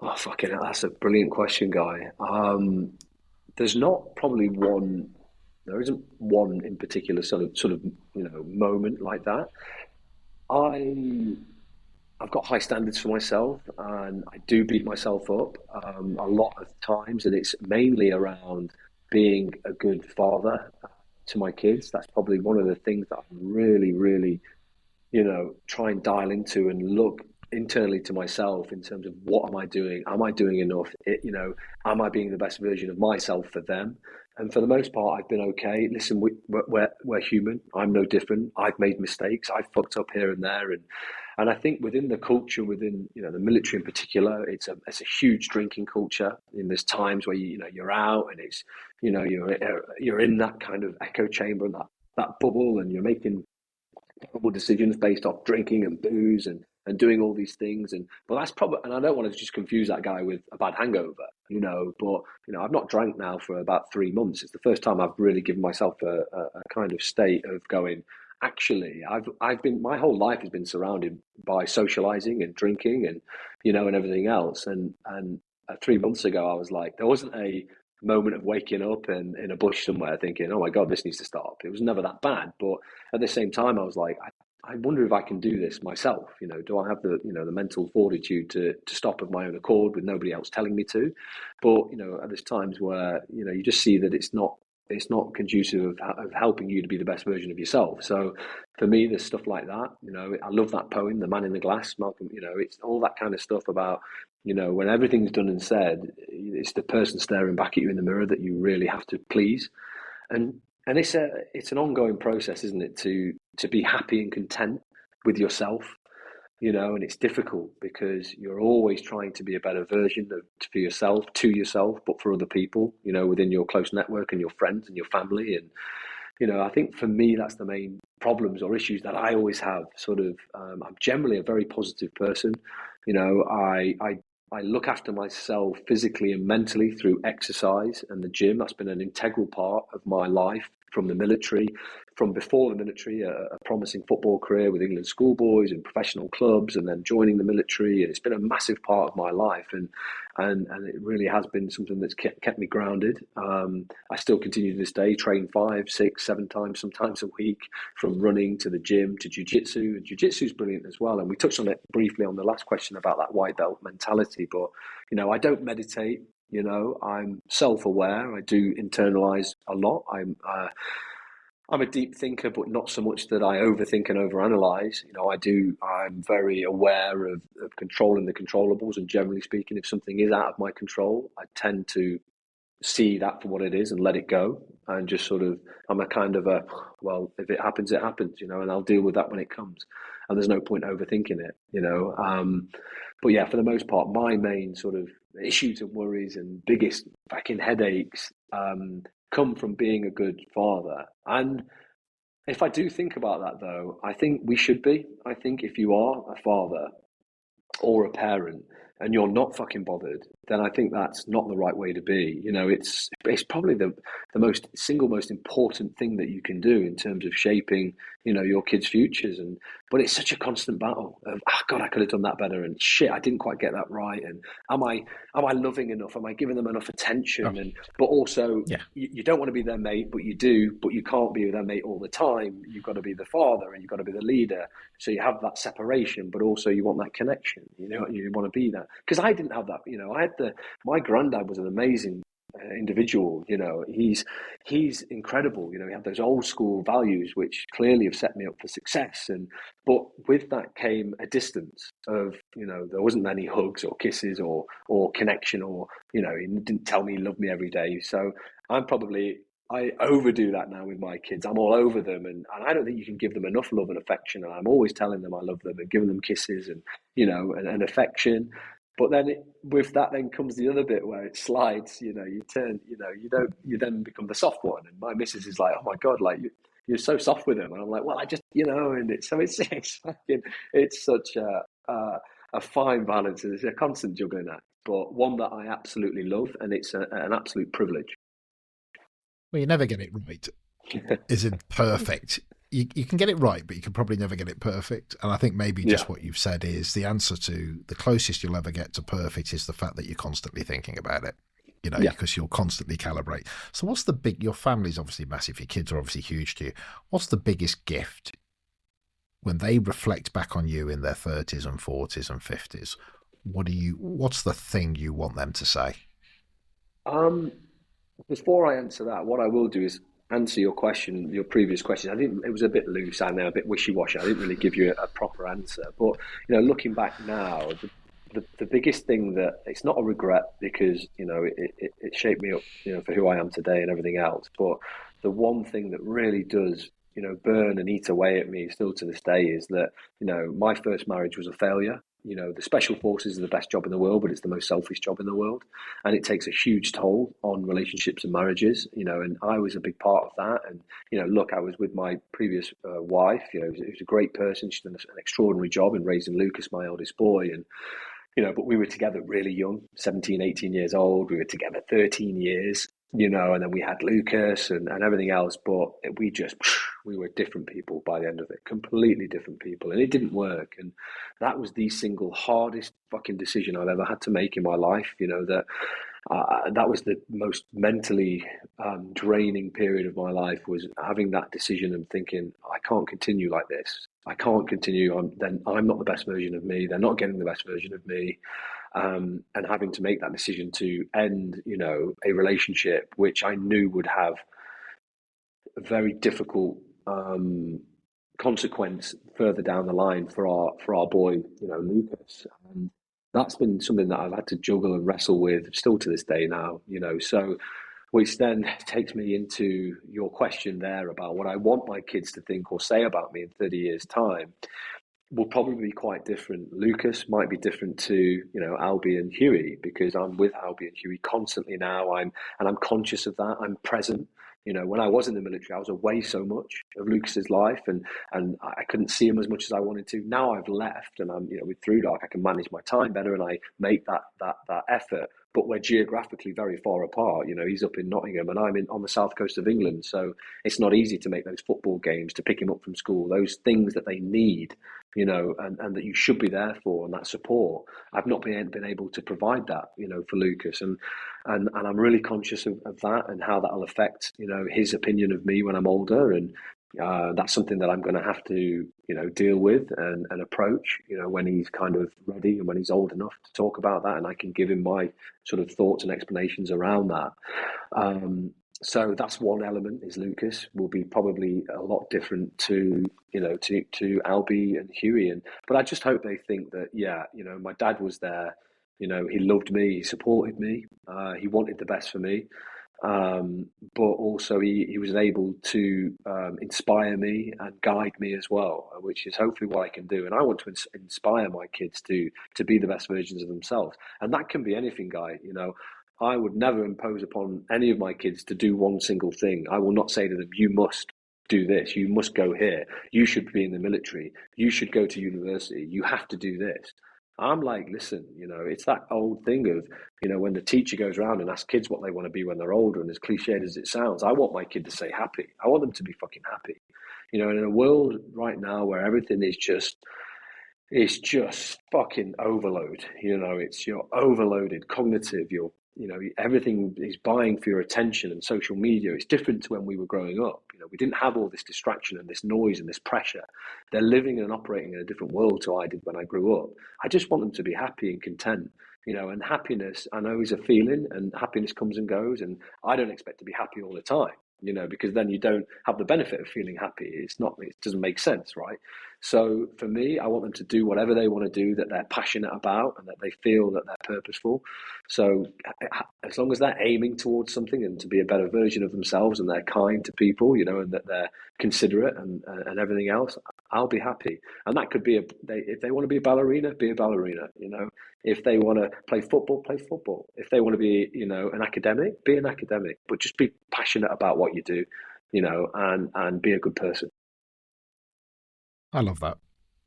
Oh, fucking hell, that's a brilliant question, Guy. There's not probably one. There isn't one in particular sort of moment like that. I've got high standards for myself, and I do beat myself up a lot of times, and it's mainly around being a good father to my kids. That's probably one of the things that I really, really, try and dial into and look internally to myself in terms of what am I doing? Am I doing enough? Am I being the best version of myself for them? And for the most part, I've been okay. Listen, we're human. I'm no different. I've made mistakes. I've fucked up here and there, and I think within the culture, within the military in particular, it's a huge drinking culture. And there's times where you're out, and it's you're in that kind of echo chamber and that bubble, and you're making horrible decisions based off drinking and booze and doing all these things. But that's probably, and I don't want to just confuse that guy with a bad hangover, but I've not drank now for about 3 months. It's the first time I've really given myself a kind of state of going, actually, I've been, my whole life has been surrounded by socializing and drinking and everything else. And 3 months ago, I was like, there wasn't a moment of waking up and in a bush somewhere thinking, oh my God, this needs to stop. It was never that bad. But at the same time, I was like, I wonder if I can do this myself. Do I have the mental fortitude to stop of my own accord with nobody else telling me to? But, there's times where, you just see that it's not conducive of helping you to be the best version of yourself. So for me, there's stuff like that. I love that poem, The Man in the Glass, Malcolm. It's all that kind of stuff about, when everything's done and said, it's the person staring back at you in the mirror that you really have to please. And it's an ongoing process, isn't it, to be happy and content with yourself, and it's difficult because you're always trying to be a better version for yourself, to yourself, but for other people, within your close network and your friends and your family. And, I think for me, that's the main problems or issues that I always have. I'm generally a very positive person. I look after myself physically and mentally through exercise and the gym. That's been an integral part of my life from the military, from before the military, a promising football career with England schoolboys and professional clubs, and then joining the military. And it's been a massive part of my life. And it really has been something that's kept me grounded. I still continue to this day, train 5, 6, 7 times, sometimes a week, from running to the gym to jiu-jitsu. And jiu-jitsu is brilliant as well. And we touched on it briefly on the last question about that white belt mentality. But, I don't meditate. I'm self-aware. I do internalize a lot. I'm a deep thinker, but not so much that I overthink and overanalyze. I'm very aware of controlling the controllables. And generally speaking, if something is out of my control, I tend to see that for what it is and let it go. And just I'm a kind of well, if it happens, it happens, and I'll deal with that when it comes. And there's no point overthinking it, But yeah, for the most part, my main sort of issues and worries and biggest fucking headaches come from being a good father. And if I do think about that, though, I think we should be. I think if you are a father or a parent and you're not fucking bothered, then I think that's not the right way to be. It's probably the single most important thing that you can do in terms of shaping, your kids' futures. But it's such a constant battle of, oh God, I could have done that better, and shit, I didn't quite get that right. And am I loving enough? Am I giving them enough attention? But also, you don't want to be their mate, but you do. But you can't be their mate all the time. You've got to be the father, and you've got to be the leader. So you have that separation, but also you want that connection. You want to be that. Because I didn't have that. I had my granddad was an amazing individual. He's incredible. He had those old school values which clearly have set me up for success. But with that came a distance of, there wasn't any hugs or kisses or connection, or he didn't tell me he loved me every day. So I overdo that now with my kids. I'm all over them, and I don't think you can give them enough love and affection. And I'm always telling them I love them and giving them kisses and and affection. But then with that then comes the other bit where it slides. You turn. You then become the soft one. And my missus is like, oh my God, like you're so soft with them. And I'm like, well, I just and it's such a fine balance. It's a constant juggling act, but one that I absolutely love, and it's an absolute privilege. Well, you never get it right. Isn't perfect. You can get it right, but you can probably never get it perfect. And I think maybe just what you've said is the answer to the closest you'll ever get to perfect is the fact that you're constantly thinking about it, because you'll constantly calibrate. So what's your family's obviously massive, your kids are obviously huge to you. What's the biggest gift when they reflect back on you in their 30s and 40s and 50s? What's the thing you want them to say? Before I answer that, what I will do is answer your previous question. It was a bit loose and a bit wishy-washy. I didn't really give you a proper answer. But, looking back now, the the biggest thing that it's not a regret because it shaped me up for who I am today and everything else. But the one thing that really does burn and eat away at me still to this day is that my first marriage was a failure. The special forces is the best job in the world, but it's the most selfish job in the world, and it takes a huge toll on relationships and marriages. And I was a big part of that. And look, I was with my previous wife. It was a great person. She's done an extraordinary job in raising Lucas, my eldest boy, and but we were together really young, 17, 18 years old. We were together 13 years, and then we had Lucas and everything else. But we were different people by the end of it, completely different people. And it didn't work. And that was the single hardest fucking decision I've ever had to make in my life. That was the most mentally draining period of my life, was having that decision and thinking, I can't continue like this. I can't continue. I'm not the best version of me. They're not getting the best version of me. And having to make that decision to end, a relationship which I knew would have a very difficult consequence further down the line for our boy, Lucas. And that's been something that I've had to juggle and wrestle with still to this day now, so which then takes me into your question there about what I want my kids to think or say about me in 30 years' time will probably be quite different. Lucas might be different to, Albie and Huey, because I'm with Albie and Huey constantly now. I'm conscious of that. I'm present. When I was in the military, I was away so much of Lucas's life, and I couldn't see him as much as I wanted to. Now I've left, and I'm, with ThruDark, I can manage my time better, and I make that effort. But we're geographically very far apart. He's up in Nottingham, and I'm on the south coast of England, so it's not easy to make those football games, to pick him up from school, those things that they need, and that you should be there for, and that support. I've not been able to provide that, for Lucas, and I'm really conscious of that and how that'll affect, his opinion of me when I'm older, and that's something that I'm going to have to, deal with and approach, when he's kind of ready and when he's old enough to talk about that, and I can give him my sort of thoughts and explanations around that. So that's one element, is Lucas will be probably a lot different to Albie and Huey. But I just hope they think that, my dad was there, he loved me, he supported me, he wanted the best for me. But also he was able to inspire me and guide me as well, which is hopefully what I can do. And I want to inspire my kids to be the best versions of themselves. And that can be anything, Guy. I would never impose upon any of my kids to do one single thing. I will not say to them, you must do this, you must go here, you should be in the military, you should go to university, you have to do this. I'm like, listen, it's that old thing of, when the teacher goes around and asks kids what they want to be when they're older, and as cliched as it sounds, I want my kid to say happy. I want them to be fucking happy. And in a world right now where everything is it's just fucking overload. You're overloaded, cognitive, everything is buying for your attention, and social media. It's different to when we were growing up. We didn't have all this distraction and this noise and this pressure. They're living and operating in a different world to I did when I grew up. I just want them to be happy and content. And happiness, I know, is a feeling, and happiness comes and goes, and I don't expect to be happy all the time, because then you don't have the benefit of feeling happy. It doesn't make sense, right? So for me, I want them to do whatever they want to do that they're passionate about and that they feel that they're purposeful. So as long as they're aiming towards something and to be a better version of themselves, and they're kind to people, and that they're considerate and everything else, I'll be happy. And that could be if they want to be a ballerina, be a ballerina. If they want to play football, play football. If they want to be, an academic, be an academic. But just be passionate about what you do, and be a good person. I love that.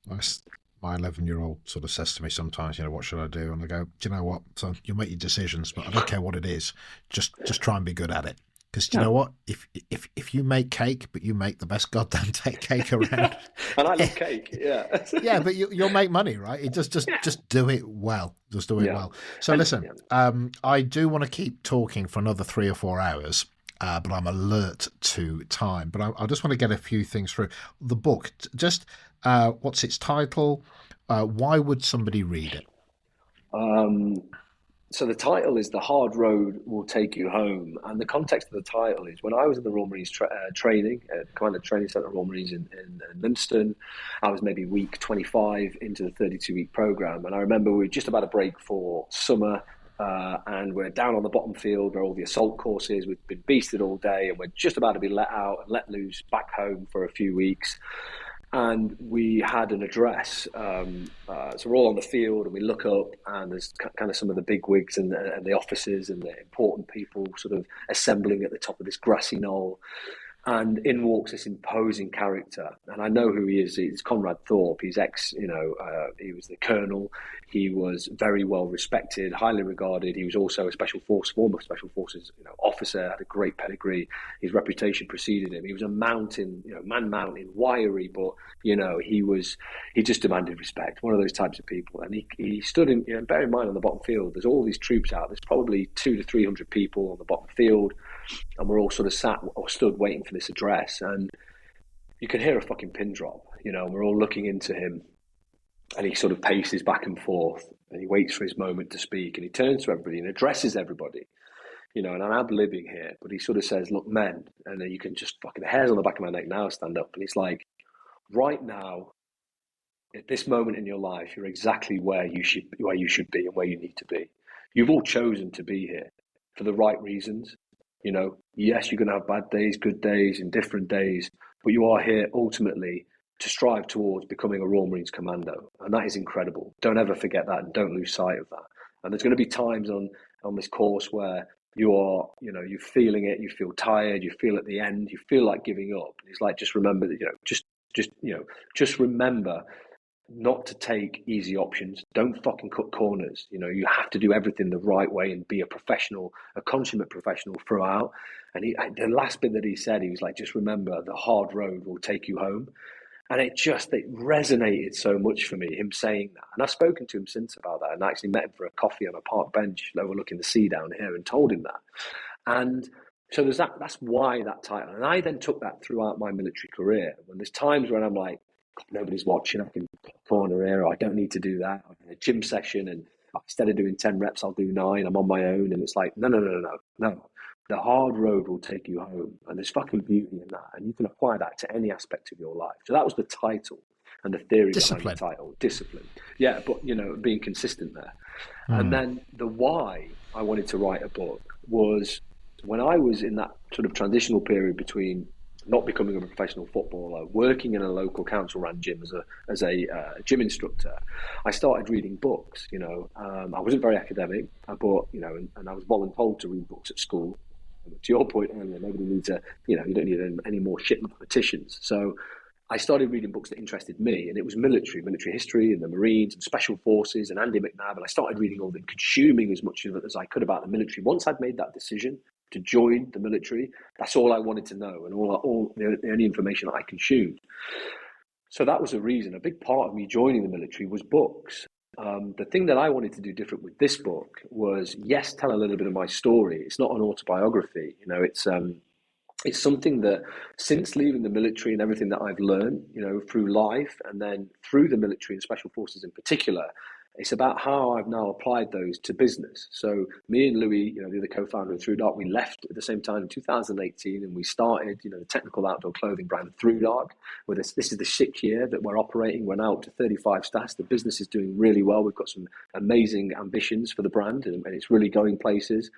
My 11-year-old sort of says to me sometimes, what should I do? And I go, do you know what? So you'll make your decisions, but I don't care what it is. Just try and be good at it. Because you know what? If you make cake, but you make the best goddamn cake around, and I love cake, yeah, yeah, but you'll make money, right? It just do it well. Just do it well. So listen, I do want to keep talking for another 3 or 4 hours. But I'm alert to time. But I just want to get a few things through. The book, just what's its title? Why would somebody read it? So the title is "The Hard Road Will Take You Home," and the context of the title is when I was in the Royal Marines training at Commander Training Centre Royal Marines in Lympstone. I was maybe week 25 into the 32-week program, and I remember we were just about to break for summer, and we're down on the bottom field where all the assault courses. We've been beasted all day, and we're just about to be let out and let loose back home for a few weeks. And we had an address. So we're all on the field, and we look up, and there's kind of some of the big wigs and the officers and the important people sort of assembling at the top of this grassy knoll. And in walks this imposing character, and I know who he is. He's Conrad Thorpe. He's he was the colonel. He was very well respected, highly regarded. He was also a former special forces, officer. Had a great pedigree. His reputation preceded him. He was a mountain, man mountain, wiry, but he just demanded respect. One of those types of people, and he stood in. Bear in mind, on the bottom field, there's all these troops out. There's probably 200 to 300 people on the bottom field. And we're all sort of sat or stood waiting for this address, and you can hear a fucking pin drop, we're all looking into him, and he sort of paces back and forth, and he waits for his moment to speak, and he turns to everybody and addresses everybody, and I'm ad-libbing here, but he sort of says, "Look, men," and then you can just fucking, the hairs on the back of my neck now stand up, and he's like, "Right now, at this moment in your life, you're exactly where you should be and where you need to be. You've all chosen to be here for the right reasons. Yes, you're going to have bad days, good days, indifferent days, but you are here ultimately to strive towards becoming a Royal Marines Commando. And that is incredible. Don't ever forget that, and don't lose sight of that. And there's going to be times on this course where you are, you're feeling it, you feel tired, you feel at the end, you feel like giving up. And it's like, just remember that, just remember not to take easy options. Don't fucking cut corners. You have to do everything the right way and be a professional, a consummate professional throughout." And the last bit that he said, he was like, "Just remember, the hard road will take you home." And it resonated so much for me, him saying that. And I've spoken to him since about that, and I actually met him for a coffee on a park bench overlooking the sea down here, and told him that. And so there's that. That's why that title. And I then took that throughout my military career. When there's times when I'm like, nobody's watching, I can corner here, or I don't need to do that. I'm in a gym session, and instead of doing 10 reps, I'll do 9. I'm on my own, and it's like, no. The hard road will take you home, and there's fucking beauty in that, and you can apply that to any aspect of your life. So that was the title and the theory behind the title, discipline. Yeah, but being consistent there. And then the why I wanted to write a book was when I was in that sort of transitional period between not becoming a professional footballer, working in a local council-run gym as a gym instructor. I started reading books. I wasn't very academic, but and I was voluntold to read books at school. To your point earlier, nobody needs you don't need any more shit mathematicians. So I started reading books that interested me, and it was military history, and the Marines and Special Forces and Andy McNabb. And I started reading all of it, consuming as much of it as I could about the military. Once I'd made that decision to join the military, that's all I wanted to know, and all the only information that I consumed. So that was a reason. A big part of me joining the military was books. The thing that I wanted to do different with this book was, yes, tell a little bit of my story. It's not an autobiography. It's something that since leaving the military and everything that I've learned, through life and then through the military and Special Forces in particular, it's about how I've now applied those to business. So me and Louis, the other co-founder of ThruDark, we left at the same time in 2018, and we started, the technical outdoor clothing brand ThruDark. This is the 6th year that we're operating. We're now up to 35 staff. The business is doing really well. We've got some amazing ambitions for the brand, and it's really going places.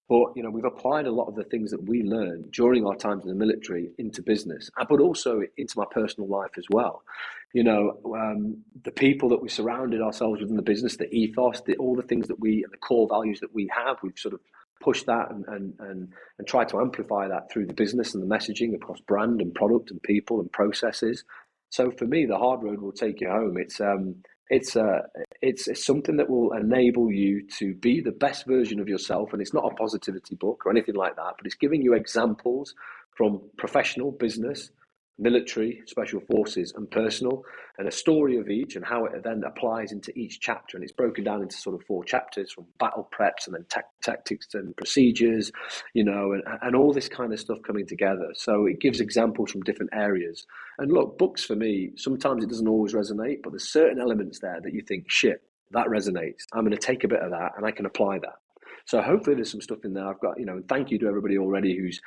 But, we've applied a lot of the things that we learned during our times in the military into business, but also into my personal life as well. The people that we surrounded ourselves with in the business, the ethos, all the things that the core values that we have, we've sort of pushed that and tried to amplify that through the business and the messaging across brand and product and people and processes. So for me, the hard road will take you home. It's something that will enable you to be the best version of yourself. And it's not a positivity book or anything like that, but it's giving you examples from professional, business, military, Special Forces, and personal, and a story of each and how it then applies into each chapter. And it's broken down into sort of 4 chapters, from battle preps and then tactics and procedures, and all this kind of stuff coming together. So it gives examples from different areas. And look, books for me, sometimes it doesn't always resonate, but there's certain elements there that you think, shit, that resonates. I'm going to take a bit of that and I can apply that. So hopefully there's some stuff in there. I've got, thank you to everybody already who's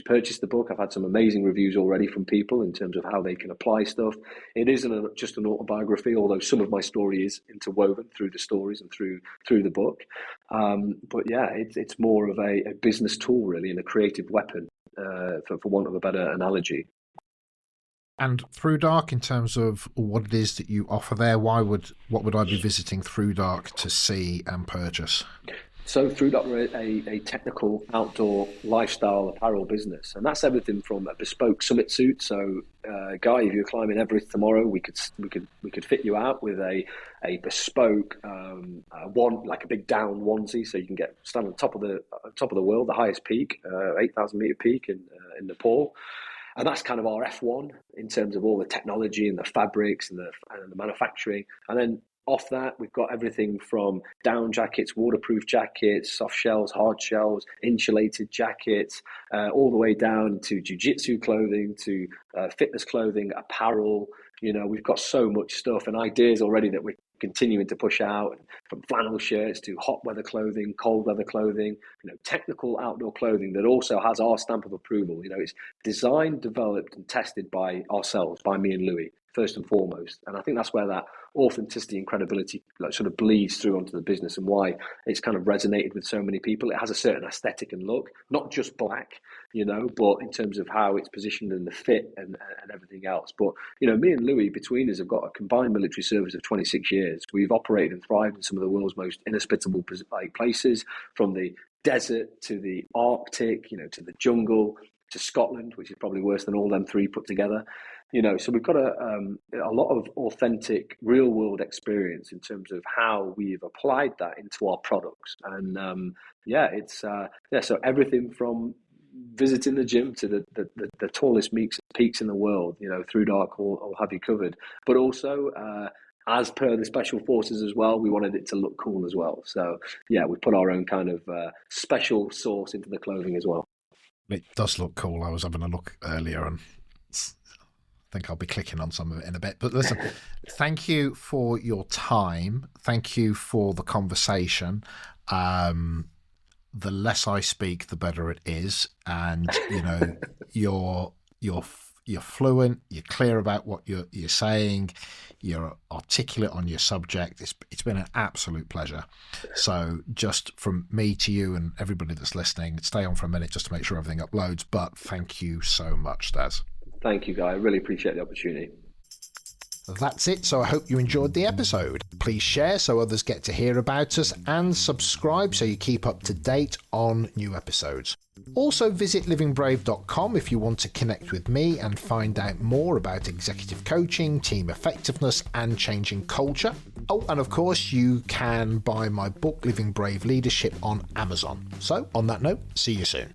purchased the book. I've had some amazing reviews already from people in terms of how they can apply stuff. It isn't just an autobiography, although some of my story is interwoven through the stories and through the book. But yeah, it's more of a business tool really, and a creative weapon, for want of a better analogy. And ThruDark, in terms of what it is that you offer there, what would I be visiting ThruDark to see and purchase? So ThruDark, we're a technical outdoor lifestyle apparel business, and that's everything from a bespoke summit suit. So, Guy, if you're climbing Everest tomorrow, we could fit you out with a bespoke like a big down onesie, so you can stand on top of the world, the highest peak, 8,000 meter peak in Nepal. And that's kind of our F1 in terms of all the technology and the fabrics and the manufacturing. And then off that, we've got everything from down jackets, waterproof jackets, soft shells, hard shells, insulated jackets, all the way down to jiu-jitsu clothing, to fitness clothing, apparel. We've got so much stuff and ideas already that we're continuing to push out, from flannel shirts to hot weather clothing, cold weather clothing, technical outdoor clothing that also has our stamp of approval. It's designed, developed and tested by ourselves, by me and Louis, first and foremost. And I think that's where that authenticity and credibility sort of bleeds through onto the business, and why it's kind of resonated with so many people. It has a certain aesthetic and look, not just black, but in terms of how it's positioned and the fit and everything else. But, me and Louis, between us, have got a combined military service of 26 years. We've operated and thrived in some of the world's most inhospitable places, from the desert to the Arctic, to the jungle, to Scotland, which is probably worse than all them three put together. So we've got a lot of authentic, real world experience in terms of how we've applied that into our products. And so everything from visiting the gym to the tallest peaks in the world, ThruDark will have you covered. But also, as per the special forces as well, we wanted it to look cool as well. So yeah, we put our own kind of special sauce into the clothing as well. It does look cool. I was having a look earlier, and I think I'll be clicking on some of it in a bit. But listen, thank you for your time. Thank you for the conversation. The less I speak, the better it is. And you're fluent. You're clear about what you're saying. You're articulate on your subject. It's been an absolute pleasure. So just from me to you and everybody that's listening, stay on for a minute just to make sure everything uploads. But thank you so much, Staz. Thank you, Guy. I really appreciate the opportunity. That's it. So I hope you enjoyed the episode. Please share so others get to hear about us, and subscribe so you keep up to date on new episodes. Also visit livingbrave.com if you want to connect with me and find out more about executive coaching, team effectiveness and changing culture. Oh, and of course you can buy my book Living Brave Leadership on Amazon. So on that note, see you soon.